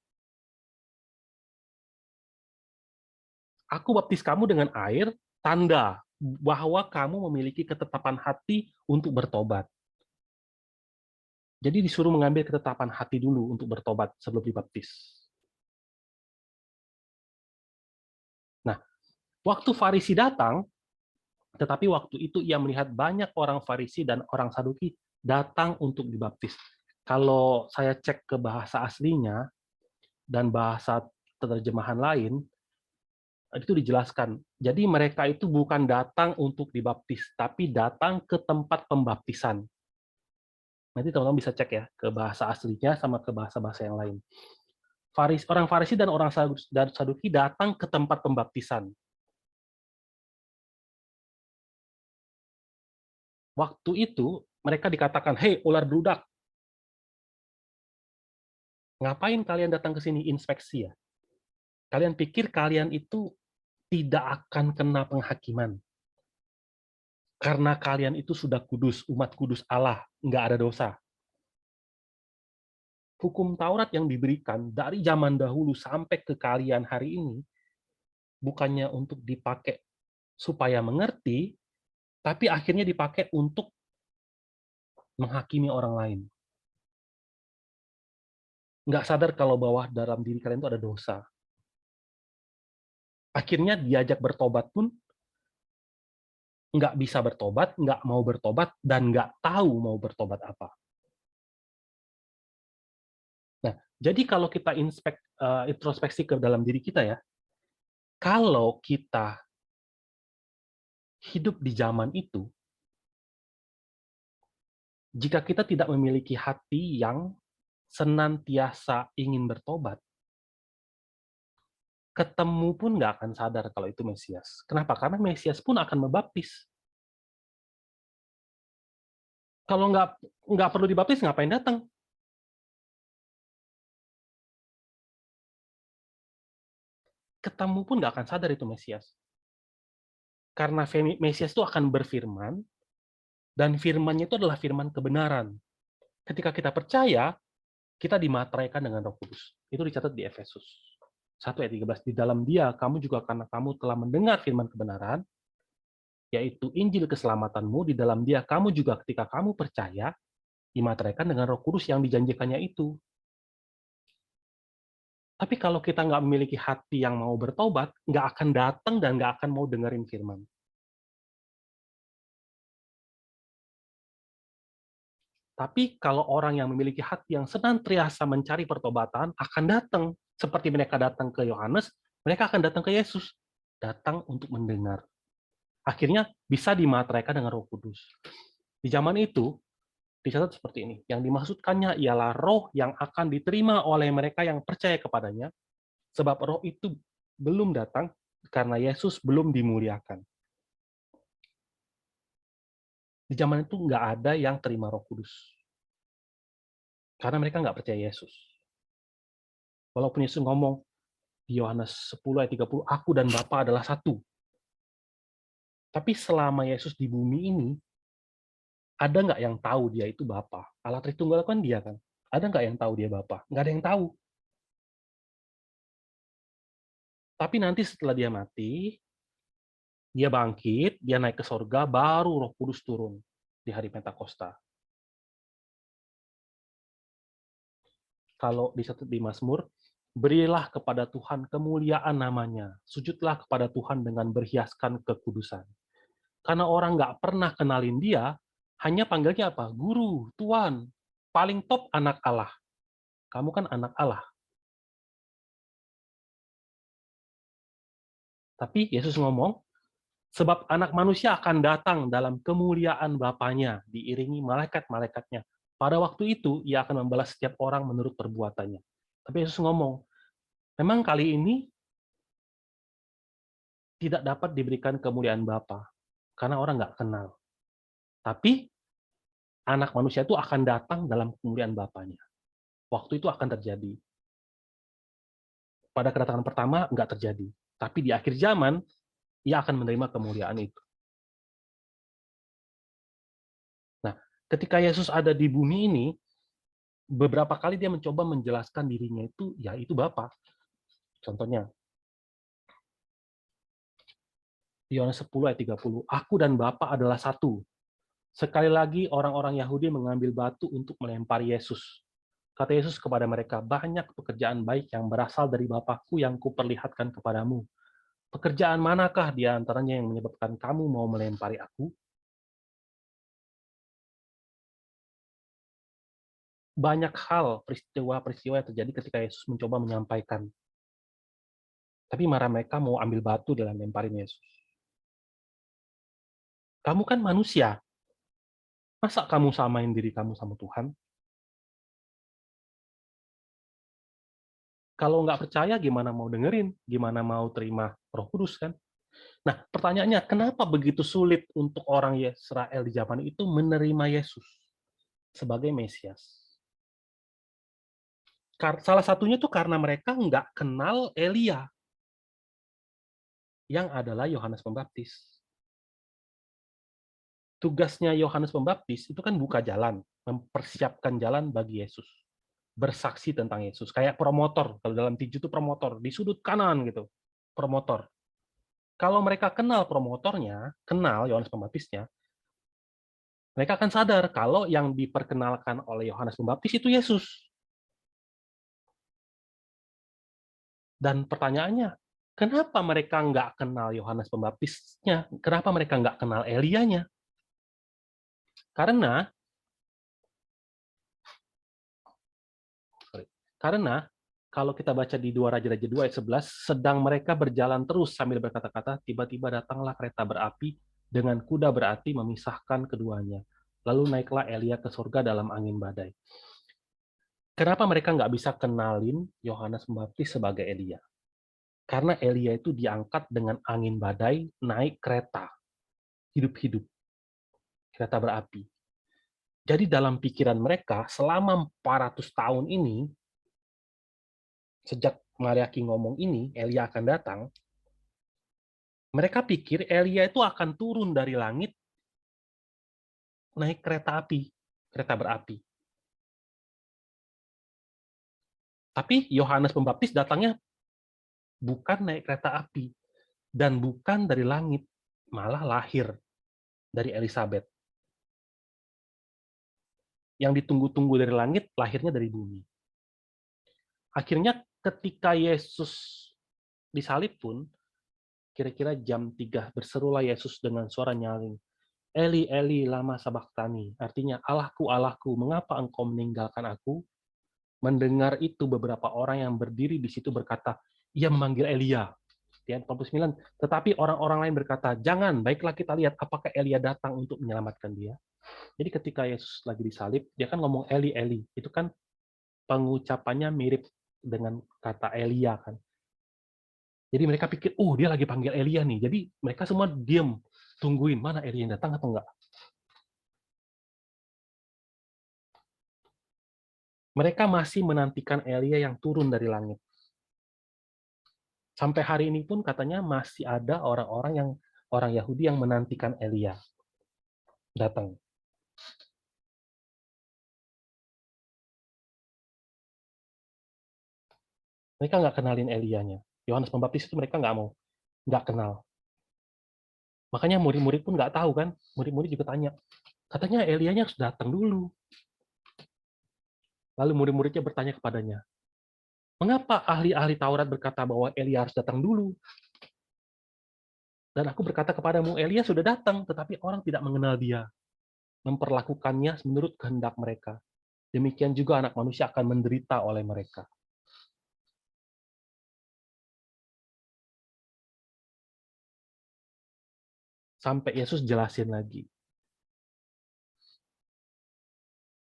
Aku baptis kamu dengan air, tanda bahwa kamu memiliki ketetapan hati untuk bertobat. Jadi disuruh mengambil ketetapan hati dulu untuk bertobat sebelum dibaptis. Nah, waktu Farisi datang, tetapi waktu itu ia melihat banyak orang Farisi dan orang Saduki datang untuk dibaptis. Kalau saya cek ke bahasa aslinya dan bahasa terjemahan lain, itu dijelaskan. Jadi mereka itu bukan datang untuk dibaptis, tapi datang ke tempat pembaptisan. Nanti teman-teman bisa cek ya ke bahasa aslinya sama ke bahasa-bahasa yang lain. Orang Farisi dan orang Saduki datang ke tempat pembaptisan. Waktu itu mereka dikatakan, "Hei, ular beludak, ngapain kalian datang ke sini inspeksi ya? Kalian pikir kalian itu tidak akan kena penghakiman karena kalian itu sudah kudus, umat kudus Allah, nggak ada dosa." Hukum Taurat yang diberikan dari zaman dahulu sampai ke kalian hari ini bukannya untuk dipakai supaya mengerti, tapi akhirnya dipakai untuk menghakimi orang lain. Nggak sadar kalau bahwa dalam diri kalian itu ada dosa. Akhirnya diajak bertobat pun nggak bisa bertobat, nggak mau bertobat, dan nggak tahu mau bertobat apa. Nah, jadi kalau kita introspeksi ke dalam diri kita ya, kalau kita hidup di zaman itu, jika kita tidak memiliki hati yang senantiasa ingin bertobat, ketemu pun nggak akan sadar kalau itu Mesias. Kenapa? Karena Mesias pun akan membaptis. Kalau nggak perlu dibaptis, ngapain datang? Ketemu pun nggak akan sadar itu Mesias. Karena Mesias itu akan berfirman, dan firman-Nya itu adalah firman kebenaran. Ketika kita percaya, kita dimateraikan dengan Roh Kudus. Itu dicatat di Efesus 1 ayat 13. Di dalam Dia, kamu juga karena kamu telah mendengar firman kebenaran, yaitu Injil keselamatanmu, di dalam Dia kamu juga ketika kamu percaya, dimateraikan dengan Roh Kudus yang dijanjikannya itu. Tapi kalau kita nggak memiliki hati yang mau bertobat, nggak akan datang dan nggak akan mau dengerin firman. Tapi kalau orang yang memiliki hati yang senantiasa mencari pertobatan, akan datang. Seperti mereka datang ke Yohanes, mereka akan datang ke Yesus. Datang untuk mendengar. Akhirnya bisa dimateraikan dengan Roh Kudus. Di zaman itu, dicatat seperti ini. Yang dimaksudkannya ialah roh yang akan diterima oleh mereka yang percaya kepadanya, sebab roh itu belum datang karena Yesus belum dimuliakan. Di zaman itu nggak ada yang terima Roh Kudus. Karena mereka nggak percaya Yesus. Walaupun Yesus ngomong, di Yohanes 10 ayat 30, aku dan Bapa adalah satu. Tapi selama Yesus di bumi ini, ada nggak yang tahu dia itu Bapa? Allah Tritunggal kan dia kan. Ada nggak yang tahu dia Bapa? Nggak ada yang tahu. Tapi nanti setelah dia mati, dia bangkit, dia naik ke sorga, baru Roh Kudus turun di hari Pentakosta. Kalau dicatat di Mazmur, berilah kepada Tuhan kemuliaan namanya, sujudlah kepada Tuhan dengan berhiaskan kekudusan. Karena orang nggak pernah kenalin dia, hanya panggilnya apa? Guru, Tuan, paling top anak Allah. Kamu kan anak Allah. Tapi Yesus ngomong, sebab anak manusia akan datang dalam kemuliaan Bapaknya, diiringi malaikat-malaikatnya. Pada waktu itu, ia akan membalas setiap orang menurut perbuatannya. Tapi Yesus ngomong, memang kali ini tidak dapat diberikan kemuliaan Bapa, karena orang nggak kenal. Tapi anak manusia itu akan datang dalam kemuliaan Bapaknya. Waktu itu akan terjadi. Pada kedatangan pertama nggak terjadi. Tapi di akhir zaman, ia akan menerima kemuliaan itu. Nah, ketika Yesus ada di bumi ini, beberapa kali dia mencoba menjelaskan dirinya itu, ya itu Bapa. Contohnya, Yohanes 10 ayat 30, aku dan Bapa adalah satu. Sekali lagi orang-orang Yahudi mengambil batu untuk melempari Yesus. Kata Yesus kepada mereka, banyak pekerjaan baik yang berasal dari Bapakku yang kuperlihatkan kepadamu. Pekerjaan manakah di antaranya yang menyebabkan kamu mau melempari aku? Banyak hal, peristiwa-peristiwa yang terjadi ketika Yesus mencoba menyampaikan. Tapi marah mereka mau ambil batu dalam lemparin Yesus. Kamu kan manusia. Masa kamu samain diri kamu sama Tuhan? Kalau nggak percaya, gimana mau dengerin? Gimana mau terima Roh Kudus kan? Nah, pertanyaannya, kenapa begitu sulit untuk orang Israel di zaman itu menerima Yesus sebagai Mesias? Salah satunya tuh karena mereka nggak kenal Elia, yang adalah Yohanes Pembaptis. Tugasnya Yohanes Pembaptis itu kan buka jalan, mempersiapkan jalan bagi Yesus. Bersaksi tentang Yesus. Kayak promotor, kalau dalam tinju itu promotor, di sudut kanan gitu, promotor. Kalau mereka kenal promotornya, kenal Yohanes Pembaptisnya, mereka akan sadar kalau yang diperkenalkan oleh Yohanes Pembaptis itu Yesus. Dan pertanyaannya, kenapa mereka nggak kenal Yohanes Pembaptisnya? Kenapa mereka nggak kenal Elianya? Karena Karena kalau kita baca di 2 Raja-Raja 2 ayat 11, sedang mereka berjalan terus sambil berkata-kata, tiba-tiba datanglah kereta berapi dengan kuda berapi memisahkan keduanya. Lalu naiklah Elia ke surga dalam angin badai. Kenapa mereka nggak bisa kenalin Yohanes Pembaptis sebagai Elia? Karena Elia itu diangkat dengan angin badai naik kereta, hidup-hidup, kereta berapi. Jadi dalam pikiran mereka, selama 400 tahun ini, sejak Mariaki ngomong ini, Elia akan datang, mereka pikir Elia itu akan turun dari langit, naik kereta api, kereta berapi. Tapi Yohanes Pembaptis datangnya bukan naik kereta api, dan bukan dari langit, malah lahir dari Elizabeth. Yang ditunggu-tunggu dari langit, lahirnya dari bumi. Akhirnya ketika Yesus disalib pun, kira-kira jam 3, berserulah Yesus dengan suara nyaring, Eli, Eli, lama sabachthani. Artinya, Allahku, Allahku, mengapa engkau meninggalkan aku? Mendengar itu, beberapa orang yang berdiri di situ berkata, ia memanggil Elia. Ayat 49. Tetapi orang-orang lain berkata, jangan, baiklah kita lihat apakah Elia datang untuk menyelamatkan dia. Jadi ketika Yesus lagi disalib, dia kan ngomong Eli, Eli. Itu kan pengucapannya mirip dengan kata Elia kan. Jadi mereka pikir, oh dia lagi panggil Elia nih. Jadi mereka semua diam, tungguin mana Elia yang datang atau enggak. Mereka masih menantikan Elia yang turun dari langit. Sampai hari ini pun katanya masih ada orang Yahudi yang menantikan Elia datang. Mereka nggak kenalin Elianya. Yohanes Pembaptis itu mereka nggak kenal. Makanya murid-murid pun nggak tahu kan. Murid-murid juga tanya. Katanya Elianya harus datang dulu. Lalu murid-muridnya bertanya kepadanya, mengapa ahli-ahli Taurat berkata bahwa Elia harus datang dulu? Dan aku berkata kepadamu, Elia sudah datang, tetapi orang tidak mengenal dia. Memperlakukannya menurut kehendak mereka. Demikian juga anak manusia akan menderita oleh mereka. Sampai Yesus jelasin lagi.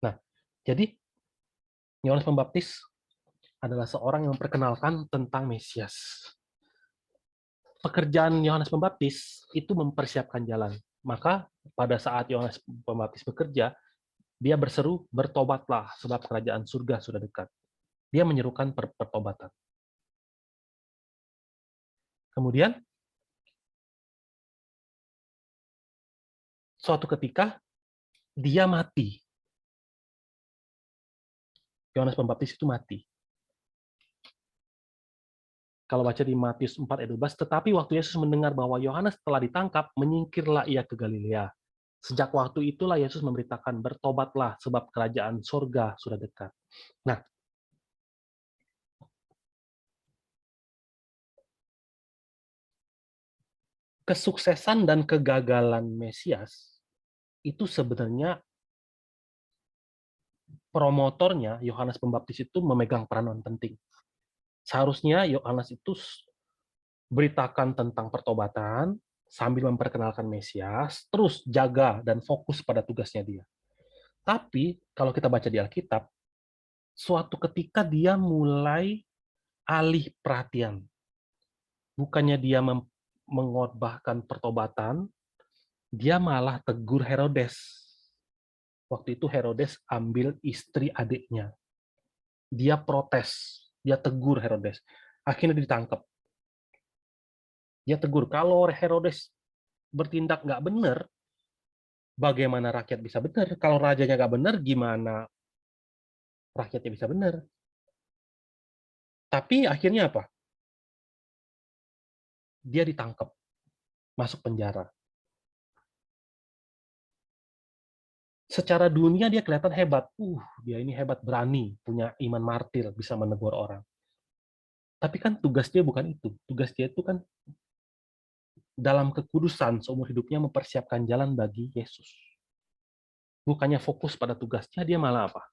Nah, jadi Yohanes Pembaptis adalah seorang yang memperkenalkan tentang Mesias. Pekerjaan Yohanes Pembaptis itu mempersiapkan jalan. Maka pada saat Yohanes Pembaptis bekerja, dia berseru, bertobatlah, sebab kerajaan surga sudah dekat. Dia menyerukan pertobatan. Kemudian, suatu ketika, dia mati. Yohanes Pembaptis itu mati. Kalau baca di Matius 4 ayat 12, tetapi waktu Yesus mendengar bahwa Yohanes telah ditangkap, menyingkirlah ia ke Galilea. Sejak waktu itulah Yesus memberitakan, bertobatlah, sebab kerajaan surga sudah dekat. Nah, kesuksesan dan kegagalan Mesias itu sebenarnya promotornya Yohanes Pembaptis itu memegang peranan penting. Seharusnya Yohanes itu beritakan tentang pertobatan sambil memperkenalkan Mesias, terus jaga dan fokus pada tugasnya dia. Tapi kalau kita baca di Alkitab, suatu ketika dia mulai alih perhatian. Bukannya dia mengorbankan pertobatan, dia malah tegur Herodes. Waktu itu Herodes ambil istri adiknya. Dia protes, dia tegur Herodes. Akhirnya ditangkap. Dia tegur, kalau Herodes bertindak nggak benar, bagaimana rakyat bisa benar? Kalau rajanya nggak benar, gimana rakyatnya bisa benar? Tapi akhirnya apa? Dia ditangkap, masuk penjara. Secara dunia dia kelihatan hebat. Dia ini hebat, berani, punya iman martir, bisa menegur orang. Tapi kan tugas dia bukan itu. Tugas dia itu kan dalam kekudusan seumur hidupnya mempersiapkan jalan bagi Yesus. Bukannya fokus pada tugasnya, dia malah apa?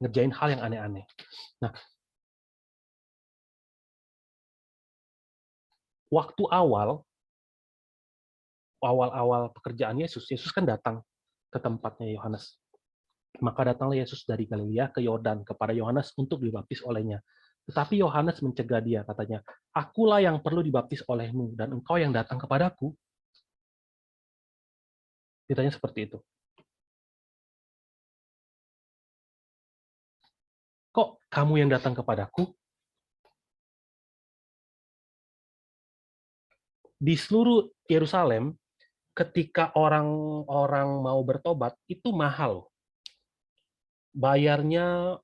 Ngerjain hal yang aneh-aneh. Nah, waktu awal pekerjaan Yesus, Yesus kan datang ke tempatnya Yohanes. Maka datanglah Yesus dari Galilea ke Yordan kepada Yohanes untuk dibaptis olehnya. Tetapi Yohanes mencegah dia, katanya, akulah yang perlu dibaptis olehmu, dan engkau yang datang kepadaku. Ditanya seperti itu. Kok kamu yang datang kepadaku? Di seluruh Yerusalem, ketika orang-orang mau bertobat, itu mahal. Bayarnya,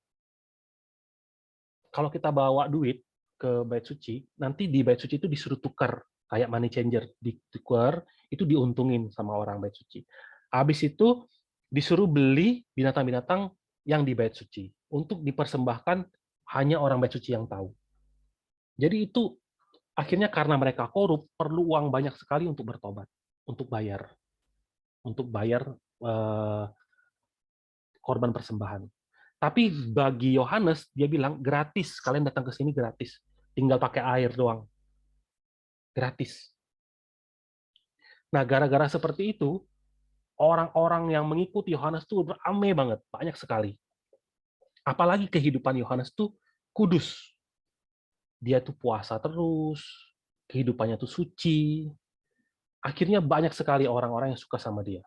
kalau kita bawa duit ke Bait Suci, nanti di Bait Suci itu disuruh tukar, kayak money changer, ditukar, itu diuntungin sama orang Bait Suci. Habis itu disuruh beli binatang-binatang yang di Bait Suci, untuk dipersembahkan hanya orang Bait Suci yang tahu. Jadi itu akhirnya karena mereka korup, perlu uang banyak sekali untuk bertobat, untuk bayar eh, korban persembahan. Tapi bagi Yohanes, dia bilang gratis, kalian datang ke sini gratis, tinggal pakai air doang, gratis. Nah, gara-gara seperti itu, orang-orang yang mengikuti Yohanes tuh ramai banget, banyak sekali. Apalagi kehidupan Yohanes tuh kudus. Dia tuh puasa terus, kehidupannya tuh suci. Akhirnya banyak sekali orang-orang yang suka sama dia.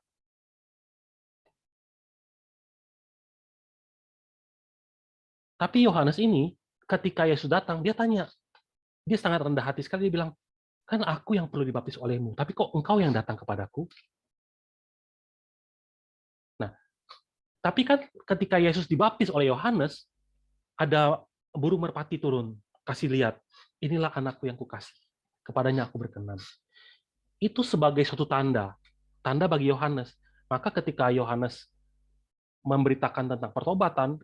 Tapi Yohanes ini, ketika Yesus datang, dia tanya, dia sangat rendah hati sekali, dia bilang, kan aku yang perlu dibaptis olehmu, tapi kok engkau yang datang kepadaku? Nah, tapi kan ketika Yesus dibaptis oleh Yohanes, ada burung merpati turun, kasih lihat, inilah anakku yang kukasih, kepadanya aku berkenan. Itu sebagai suatu tanda, tanda bagi Yohanes. Maka ketika Yohanes memberitakan tentang pertobatan,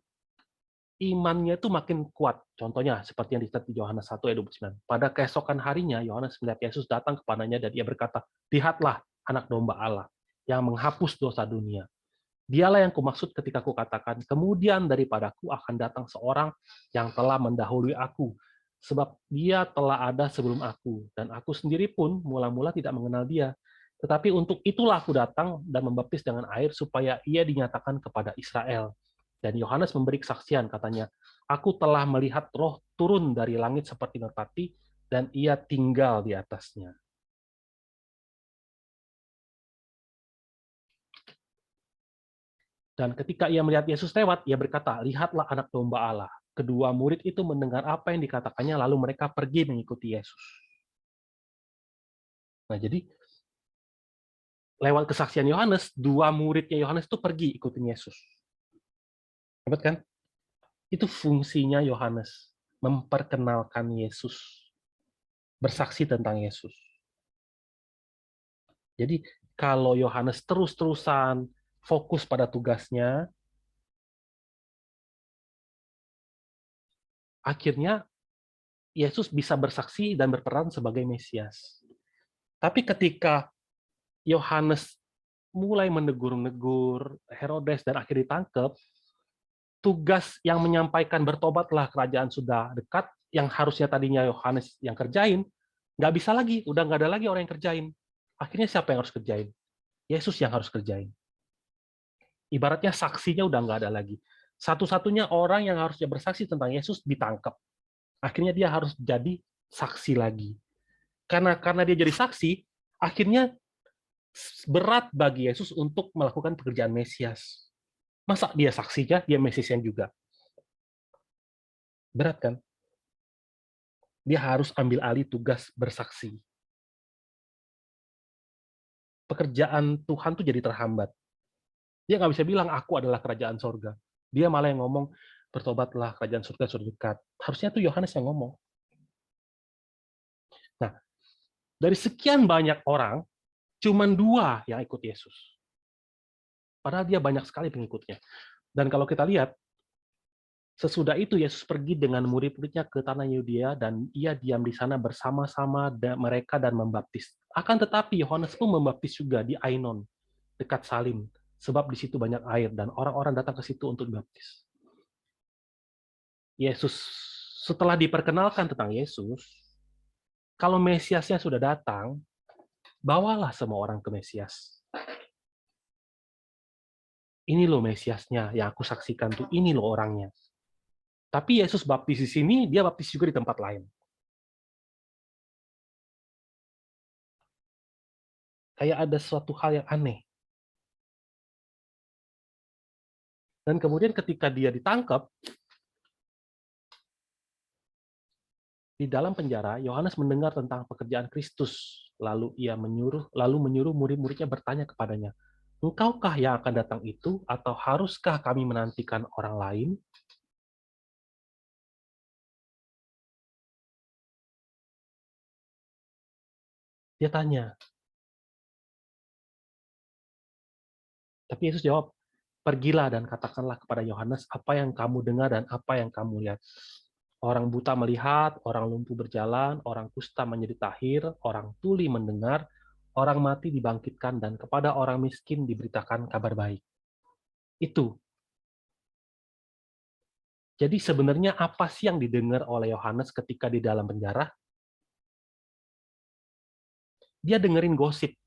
imannya itu makin kuat. Contohnya, seperti yang dicatat di Yohanes 1 ayat 29. Pada keesokan harinya, Yohanes melihat Yesus datang kepadanya dan ia berkata, lihatlah anak domba Allah yang menghapus dosa dunia. Dialah yang kumaksud ketika kukatakan, kemudian daripadaku akan datang seorang yang telah mendahului aku, sebab dia telah ada sebelum aku, dan aku sendiri pun mula-mula tidak mengenal dia. Tetapi untuk itulah aku datang dan membaptis dengan air, supaya ia dinyatakan kepada Israel. Dan Yohanes memberi kesaksian, katanya, aku telah melihat roh turun dari langit seperti merpati, dan ia tinggal di atasnya. Dan ketika ia melihat Yesus lewat, ia berkata, lihatlah anak domba Allah. Kedua murid itu mendengar apa yang dikatakannya, lalu mereka pergi mengikuti Yesus. Nah, jadi lewat kesaksian Yohanes, dua muridnya Yohanes itu pergi ikutin Yesus. Hebat kan? Itu fungsinya Yohanes, memperkenalkan Yesus, bersaksi tentang Yesus. Jadi kalau Yohanes terus-terusan fokus pada tugasnya, akhirnya Yesus bisa bersaksi dan berperan sebagai Mesias. Tapi ketika Yohanes mulai menegur-negur Herodes dan akhirnya ditangkap, tugas yang menyampaikan bertobatlah kerajaan sudah dekat, yang harusnya tadinya Yohanes yang kerjain, nggak bisa lagi, udah nggak ada lagi orang yang kerjain. Akhirnya siapa yang harus kerjain? Yesus yang harus kerjain. Ibaratnya saksinya udah nggak ada lagi. Satu-satunya orang yang harusnya bersaksi tentang Yesus ditangkap. Akhirnya dia harus jadi saksi lagi. Karena dia jadi saksi, akhirnya berat bagi Yesus untuk melakukan pekerjaan Mesias. Masa dia saksinya, dia Mesiasnya juga? Berat kan? Dia harus ambil alih tugas bersaksi. Pekerjaan Tuhan tuh jadi terhambat. Dia nggak bisa bilang, aku adalah kerajaan sorga. Dia malah yang ngomong, bertobatlah, kerajaan surga sudah dekat. Harusnya tuh Yohanes yang ngomong. Nah, dari sekian banyak orang, cuman dua yang ikut Yesus. Padahal dia banyak sekali pengikutnya. Dan kalau kita lihat, sesudah itu Yesus pergi dengan murid-muridnya ke tanah Yudea dan ia diam di sana bersama-sama mereka dan membaptis. Akan tetapi Yohanes pun membaptis juga di Ainon, dekat Salim, sebab di situ banyak air dan orang-orang datang ke situ untuk dibaptis. Yesus, setelah diperkenalkan tentang Yesus, kalau Mesiasnya sudah datang, bawalah semua orang ke Mesias. Ini loh Mesiasnya yang aku saksikan tuh, ini loh orangnya. Tapi Yesus baptis di sini, dia baptis juga di tempat lain. Kayak ada suatu hal yang aneh. Dan kemudian ketika dia ditangkap, di dalam penjara, Yohanes mendengar tentang pekerjaan Kristus. Lalu menyuruh murid-muridnya bertanya kepadanya, "Engkaukah yang akan datang itu, atau haruskah kami menantikan orang lain?" Dia tanya. Tapi Yesus jawab, "Pergilah dan katakanlah kepada Yohanes apa yang kamu dengar dan apa yang kamu lihat. Orang buta melihat, orang lumpuh berjalan, orang kusta menjadi tahir, orang tuli mendengar, orang mati dibangkitkan, dan kepada orang miskin diberitakan kabar baik." Itu. Jadi sebenarnya apa sih yang didengar oleh Yohanes ketika di dalam penjara? Dia dengerin gosip.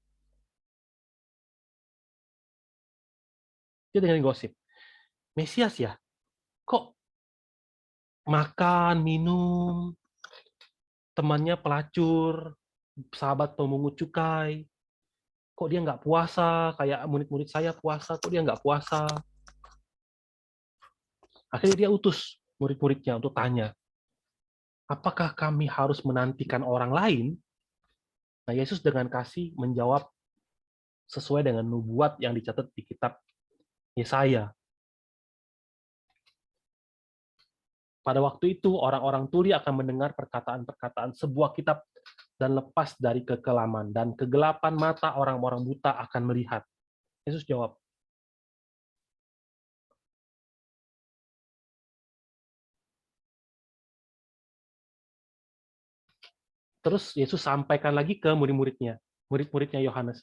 Dia dengerin gosip. Mesias ya? Kok makan, minum, temannya pelacur, sahabat pemungut cukai, kok dia nggak puasa, kayak murid-murid saya puasa, kok dia nggak puasa. Akhirnya dia utus murid-muridnya untuk tanya, apakah kami harus menantikan orang lain? Nah, Yesus dengan kasih menjawab sesuai dengan nubuat yang dicatat di kitab Yesaya. Pada waktu itu, orang-orang tuli akan mendengar perkataan-perkataan sebuah kitab dan lepas dari kekelaman, dan kegelapan mata orang-orang buta akan melihat. Yesus jawab, terus Yesus sampaikan lagi ke murid-muridnya Yohanes.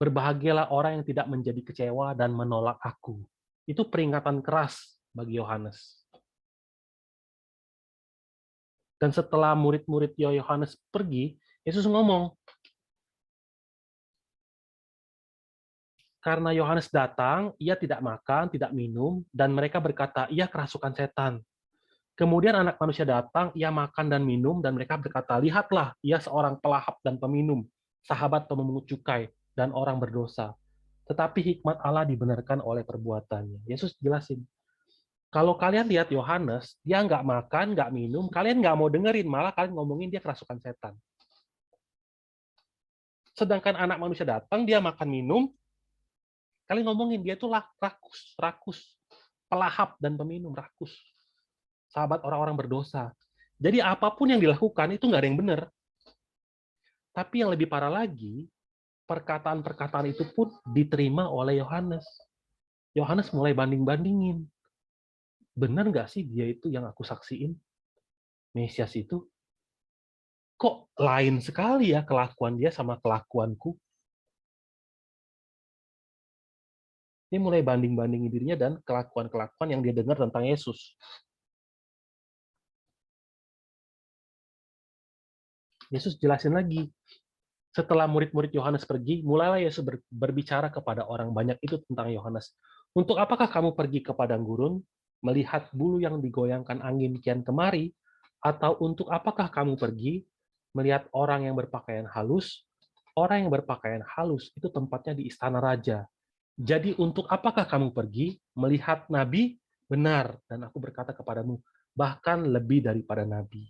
Berbahagialah orang yang tidak menjadi kecewa dan menolak aku. Itu peringatan keras bagi Yohanes. Dan setelah murid-murid Yohanes pergi, Yesus ngomong, karena Yohanes datang, ia tidak makan, tidak minum, dan mereka berkata, ia kerasukan setan. Kemudian anak manusia datang, ia makan dan minum, dan mereka berkata, lihatlah, ia seorang pelahap dan peminum, sahabat pemungut cukai, dan orang berdosa. Tetapi hikmat Allah dibenarkan oleh perbuatannya. Yesus jelasin, kalau kalian lihat Yohanes, dia nggak makan, nggak minum, kalian nggak mau dengerin, malah kalian ngomongin dia kerasukan setan. Sedangkan anak manusia datang, dia makan minum, kalian ngomongin dia itu rakus, pelahap dan peminum, rakus. Sahabat orang-orang berdosa. Jadi apapun yang dilakukan itu nggak ada yang benar. Tapi yang lebih parah lagi, perkataan-perkataan itu pun diterima oleh Yohanes. Yohanes mulai banding-bandingin. Benar nggak sih dia itu yang aku saksiin? Mesias itu? Kok lain sekali ya kelakuan dia sama kelakuanku? Dia mulai banding-bandingin dirinya dan kelakuan-kelakuan yang dia dengar tentang Yesus. Yesus jelasin lagi. Setelah murid-murid Yohanes pergi, mulailah Yesus berbicara kepada orang banyak itu tentang Yohanes. Untuk apakah kamu pergi ke padang gurun, melihat bulu yang digoyangkan angin kian kemari, atau untuk apakah kamu pergi, melihat orang yang berpakaian halus? Orang yang berpakaian halus itu tempatnya di istana raja. Jadi untuk apakah kamu pergi, melihat nabi? Benar, dan aku berkata kepadamu, bahkan lebih daripada nabi.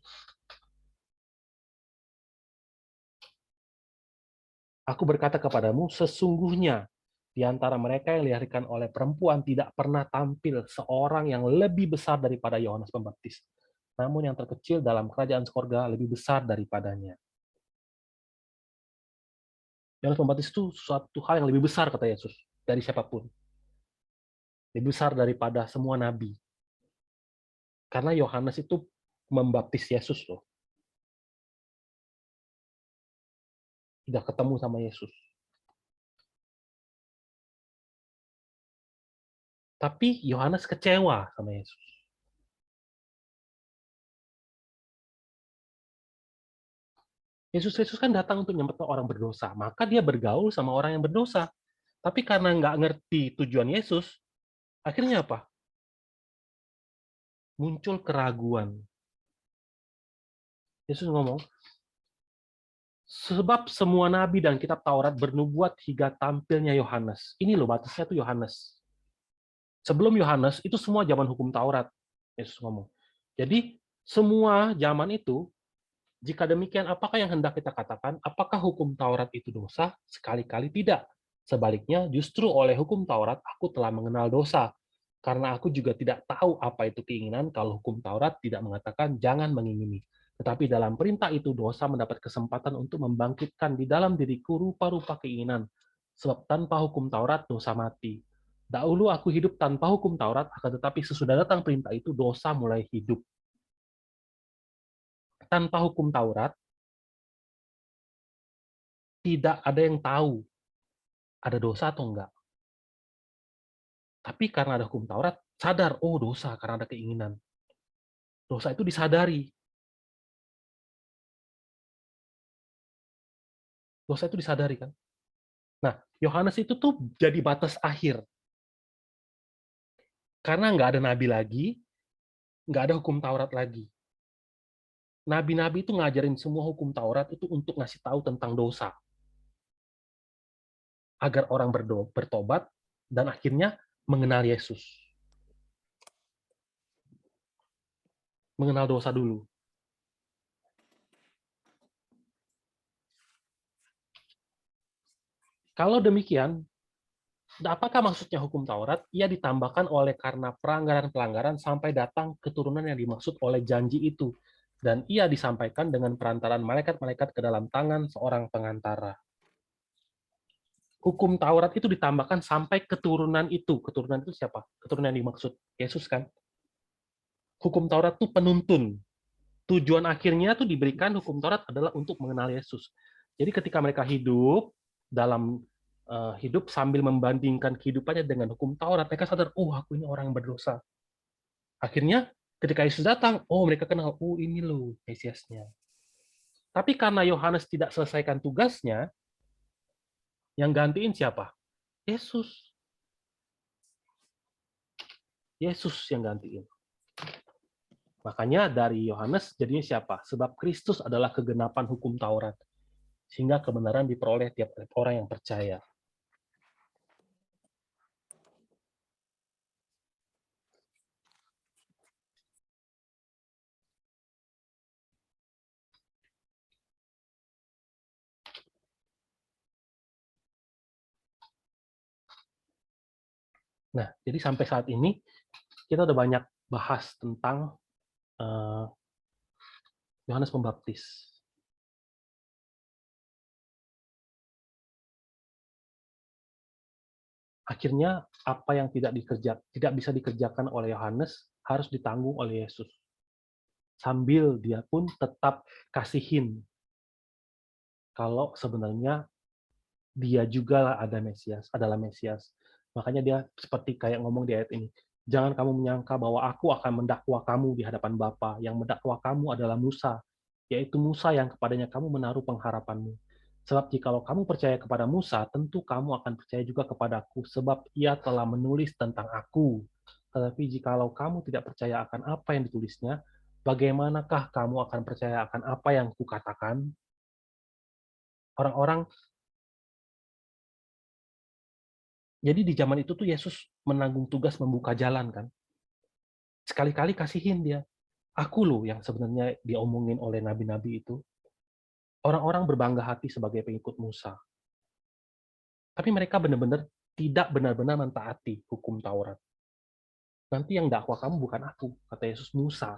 Aku berkata kepadamu, sesungguhnya di antara mereka yang dilahirkan oleh perempuan tidak pernah tampil seorang yang lebih besar daripada Yohanes Pembaptis. Namun yang terkecil dalam kerajaan sorga lebih besar daripadanya. Yohanes Pembaptis itu suatu hal yang lebih besar, kata Yesus, dari siapapun. Lebih besar daripada semua nabi. Karena Yohanes itu membaptis Yesus loh. Sudah ketemu sama Yesus. Tapi Yohanes kecewa sama Yesus. Yesus kan datang untuk menyelamatkan orang berdosa. Maka dia bergaul sama orang yang berdosa. Tapi karena nggak ngerti tujuan Yesus, akhirnya apa? muncul keraguan. Yesus ngomong, sebab semua nabi dan kitab Taurat bernubuat hingga tampilnya Yohanes. Ini loh batasnya tuh Yohanes. Sebelum Yohanes itu semua zaman hukum Taurat. Yesus ngomong. Jadi semua zaman itu, jika demikian apakah yang hendak kita katakan? Apakah hukum Taurat itu dosa? Sekali-kali tidak. Sebaliknya justru oleh hukum Taurat aku telah mengenal dosa. Karena aku juga tidak tahu apa itu keinginan kalau hukum Taurat tidak mengatakan jangan mengingini. Tetapi dalam perintah itu dosa mendapat kesempatan untuk membangkitkan di dalam diriku rupa-rupa keinginan. Sebab tanpa hukum Taurat dosa mati. Dahulu aku hidup tanpa hukum Taurat, akan tetapi sesudah datang perintah itu dosa mulai hidup. Tanpa hukum Taurat, tidak ada yang tahu ada dosa atau enggak. Tapi karena ada hukum Taurat, sadar, oh dosa karena ada keinginan. Dosa itu disadari. Dosa itu disadari kan. Nah, Yohanes itu tuh jadi batas akhir. Karena nggak ada nabi lagi, nggak ada hukum Taurat lagi. Nabi-nabi itu ngajarin semua hukum Taurat itu untuk ngasih tahu tentang dosa. Agar orang bertobat dan akhirnya mengenal Yesus. Mengenal dosa dulu. Kalau demikian, apakah maksudnya hukum Taurat? Ia ditambahkan oleh karena pelanggaran-pelanggaran sampai datang keturunan yang dimaksud oleh janji itu. Dan ia disampaikan dengan perantaran malaikat-malaikat ke dalam tangan seorang pengantara. Hukum Taurat itu ditambahkan sampai keturunan itu. Keturunan itu siapa? Keturunan yang dimaksud Yesus kan? Hukum Taurat itu penuntun. Tujuan akhirnya tuh diberikan hukum Taurat adalah untuk mengenal Yesus. Jadi ketika mereka hidup dalam hidup sambil membandingkan kehidupannya dengan hukum Taurat, mereka sadar, oh aku ini orang berdosa. Akhirnya ketika Yesus datang, oh mereka kenal, oh ini loh Mesiasnya. Tapi karena Yohanes tidak selesaikan tugasnya, yang gantiin siapa? Yesus. Yesus yang gantiin. Makanya dari Yohanes jadinya siapa? Sebab Kristus adalah kegenapan hukum Taurat. Sehingga kebenaran diperoleh tiap orang yang percaya. Nah, jadi sampai saat ini kita udah banyak bahas tentang Yohanes Pembaptis. Akhirnya apa yang tidak bisa dikerjakan oleh Yohanes harus ditanggung oleh Yesus. Sambil dia pun tetap kasihin kalau sebenarnya dia juga adalah Mesias. Makanya dia seperti kayak ngomong di ayat ini, jangan kamu menyangka bahwa aku akan mendakwa kamu di hadapan Bapa. Yang mendakwa kamu adalah Musa, yaitu Musa yang kepadanya kamu menaruh pengharapanmu. Sebab jikalau kamu percaya kepada Musa, tentu kamu akan percaya juga kepadaku, sebab ia telah menulis tentang aku. Tetapi jikalau kamu tidak percaya akan apa yang ditulisnya, bagaimanakah kamu akan percaya akan apa yang kukatakan? Orang-orang, jadi di zaman itu tuh Yesus menanggung tugas membuka jalan kan. Sekali-kali kasihin dia. Aku loh yang sebenarnya diomongin oleh nabi-nabi itu. Orang-orang berbangga hati sebagai pengikut Musa. Tapi mereka benar-benar tidak benar-benar mentaati hukum Taurat. Nanti yang dakwah kamu bukan aku, kata Yesus, Musa.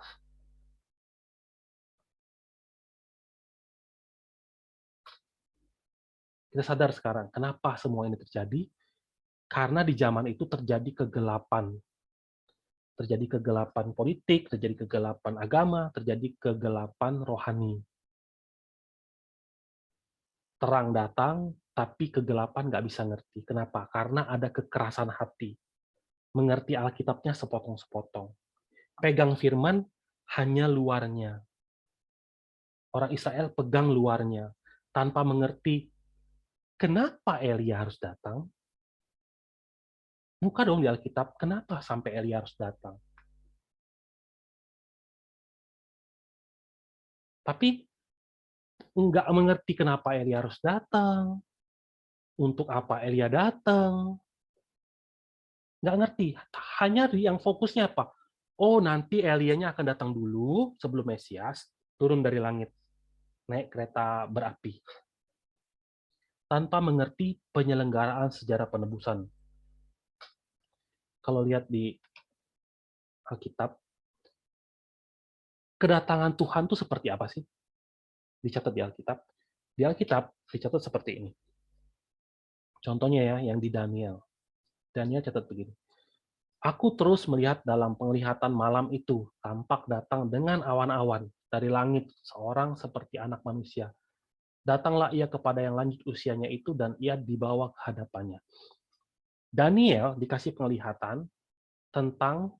Kita sadar sekarang, kenapa semua ini terjadi? Karena di zaman itu terjadi kegelapan. Terjadi kegelapan politik, terjadi kegelapan agama, terjadi kegelapan rohani. Terang datang, tapi kegelapan nggak bisa ngerti. Kenapa? Karena ada kekerasan hati. Mengerti Alkitabnya sepotong-sepotong. Pegang firman hanya luarnya. Orang Israel pegang luarnya. Tanpa mengerti kenapa Elia harus datang. Buka dong di Alkitab, kenapa sampai Elia harus datang. Tapi nggak mengerti kenapa Elia harus datang, untuk apa Elia datang, nggak ngerti. Hanya yang fokusnya apa? Oh, nanti Elianya akan datang dulu sebelum Mesias turun dari langit, naik kereta berapi, tanpa mengerti penyelenggaraan sejarah penebusan. Kalau lihat di Alkitab, kedatangan Tuhan itu seperti apa sih? Dicatat di Alkitab. Di Alkitab dicatat seperti ini. Contohnya ya, yang di Daniel. Daniel catat begini. Aku terus melihat dalam penglihatan malam itu, tampak datang dengan awan-awan dari langit, seorang seperti anak manusia. Datanglah ia kepada yang lanjut usianya itu, dan ia dibawa ke hadapannya. Daniel dikasih penglihatan tentang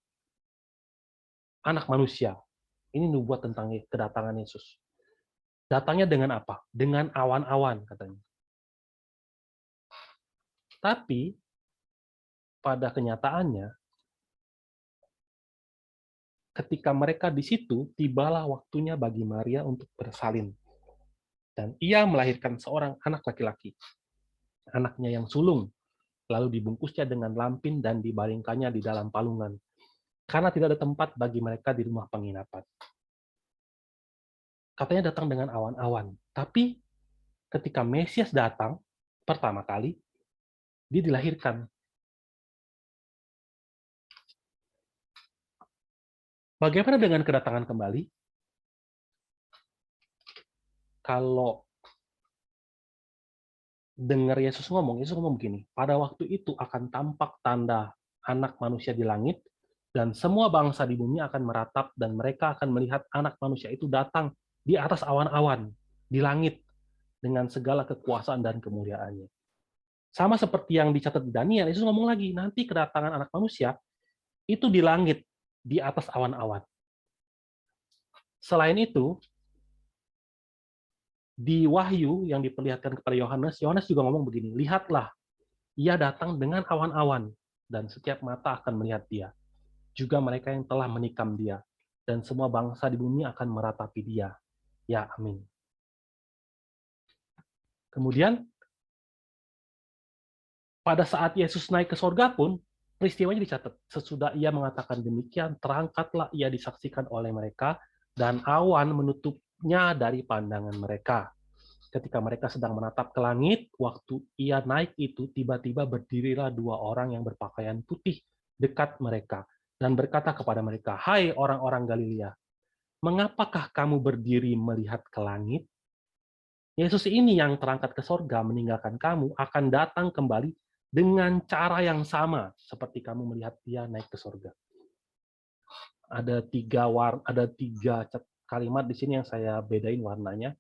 anak manusia. Ini nubuat tentang kedatangan Yesus. Datangnya dengan apa? Dengan awan-awan, katanya. Tapi, pada kenyataannya, ketika mereka di situ, tibalah waktunya bagi Maria untuk bersalin. Dan ia melahirkan seorang anak laki-laki. Anaknya yang sulung, lalu dibungkusnya dengan lampin dan dibaringkannya di dalam palungan. Karena tidak ada tempat bagi mereka di rumah penginapan. Katanya datang dengan awan-awan. Tapi ketika Mesias datang, pertama kali, dia dilahirkan. Bagaimana dengan kedatangan kembali? Kalau dengar Yesus ngomong begini, pada waktu itu akan tampak tanda anak manusia di langit, dan semua bangsa di bumi akan meratap, dan mereka akan melihat anak manusia itu datang di atas awan-awan, di langit, dengan segala kekuasaan dan kemuliaannya. Sama seperti yang dicatat di Daniel, Yesus ngomong lagi, nanti kedatangan anak manusia itu di langit, di atas awan-awan. Selain itu, di Wahyu yang diperlihatkan kepada Yohanes, Yohanes juga ngomong begini, lihatlah, ia datang dengan awan-awan, dan setiap mata akan melihat dia. Juga mereka yang telah menikam dia, dan semua bangsa di bumi akan meratapi dia. Ya, amin. Kemudian, pada saat Yesus naik ke sorga pun, peristiwanya dicatat. Sesudah ia mengatakan demikian, terangkatlah ia disaksikan oleh mereka, dan awan menutupnya dari pandangan mereka. Ketika mereka sedang menatap ke langit, waktu ia naik itu, tiba-tiba berdirilah dua orang yang berpakaian putih dekat mereka, dan berkata kepada mereka, "Hai orang-orang Galilea, mengapakah kamu berdiri melihat ke langit? Yesus ini yang terangkat ke sorga meninggalkan kamu, akan datang kembali dengan cara yang sama, seperti kamu melihat dia naik ke sorga." Ada tiga kalimat di sini yang saya bedain warnanya.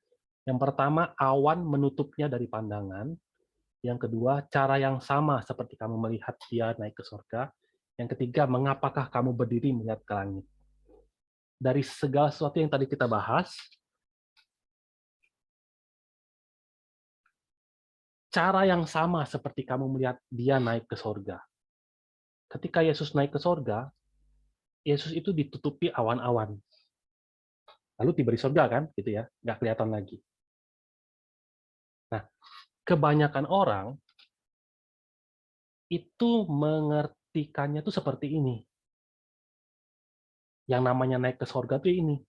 Yang pertama, awan menutupnya dari pandangan. Yang kedua, cara yang sama seperti kamu melihat dia naik ke surga. Yang ketiga, mengapakah kamu berdiri melihat ke langit. Dari segala sesuatu yang tadi kita bahas, cara yang sama seperti kamu melihat dia naik ke surga. Ketika Yesus naik ke surga, Yesus itu ditutupi awan-awan. Lalu tiba di surga kan, gitu ya, nggak kelihatan lagi. Nah, kebanyakan orang itu mengertikannya tuh seperti ini. Yang namanya naik ke surga tuh ini.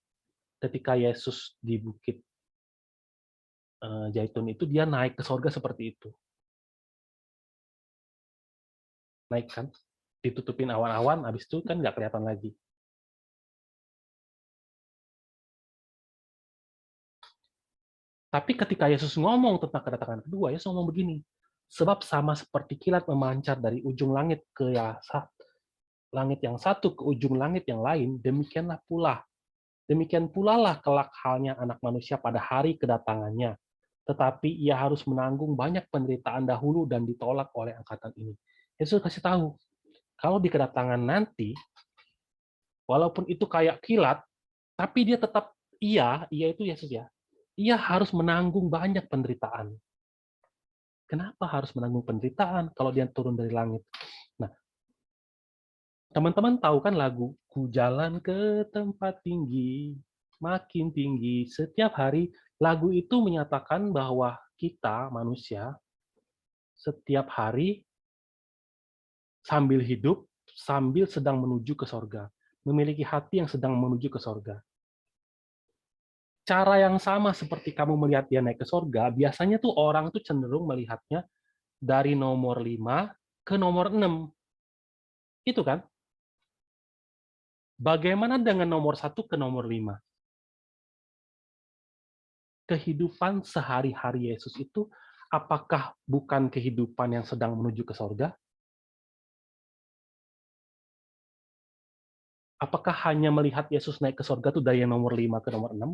Ketika Yesus di bukit Zaitun itu, dia naik ke surga seperti itu. Naik kan, ditutupin awan-awan, habis itu kan nggak kelihatan lagi. Tapi ketika Yesus ngomong tentang kedatangan kedua, Yesus ngomong begini, sebab sama seperti kilat memancar dari ujung langit ke langit yang satu ke ujung langit yang lain, demikianlah pula. Demikian pula lah kelak halnya anak manusia pada hari kedatangannya. Tetapi ia harus menanggung banyak penderitaan dahulu dan ditolak oleh angkatan ini. Yesus kasih tahu, kalau di kedatangan nanti, walaupun itu kayak kilat, tapi dia tetap, ia itu Yesus ya, ia harus menanggung banyak penderitaan. Kenapa harus menanggung penderitaan kalau dia turun dari langit? Nah, teman-teman tahu kan lagu Ku Jalan ke Tempat Tinggi, makin tinggi. Setiap hari lagu itu menyatakan bahwa kita manusia setiap hari sambil hidup, sambil sedang menuju ke sorga. Memiliki hati yang sedang menuju ke sorga. Cara yang sama seperti kamu melihat dia naik ke sorga, biasanya tuh orang tuh cenderung melihatnya dari nomor 5 ke nomor 6. Itu kan? Bagaimana dengan nomor 1 ke nomor 5? Kehidupan sehari-hari Yesus itu, apakah bukan kehidupan yang sedang menuju ke sorga? Apakah hanya melihat Yesus naik ke sorga itu dari yang nomor 5 ke nomor 6?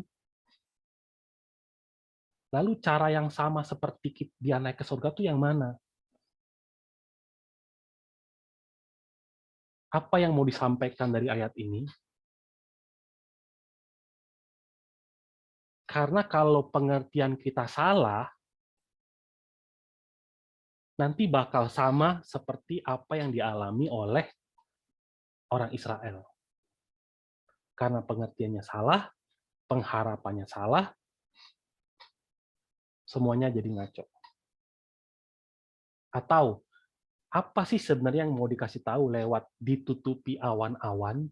Lalu cara yang sama seperti dia naik ke sorga itu yang mana? Apa yang mau disampaikan dari ayat ini? Karena kalau pengertian kita salah, nanti bakal sama seperti apa yang dialami oleh orang Israel. Karena pengertiannya salah, pengharapannya salah, semuanya jadi ngaco. Atau apa sih sebenarnya yang mau dikasih tahu lewat ditutupi awan-awan?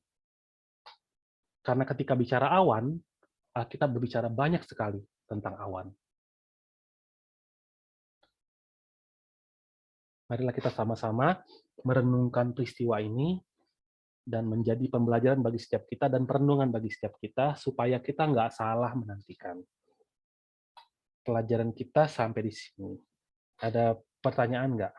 Karena ketika bicara awan, kita berbicara banyak sekali tentang awan. Marilah kita sama-sama merenungkan peristiwa ini dan menjadi pembelajaran bagi setiap kita dan perenungan bagi setiap kita supaya kita nggak salah menantikan. Pelajaran kita sampai di sini. Ada pertanyaan nggak?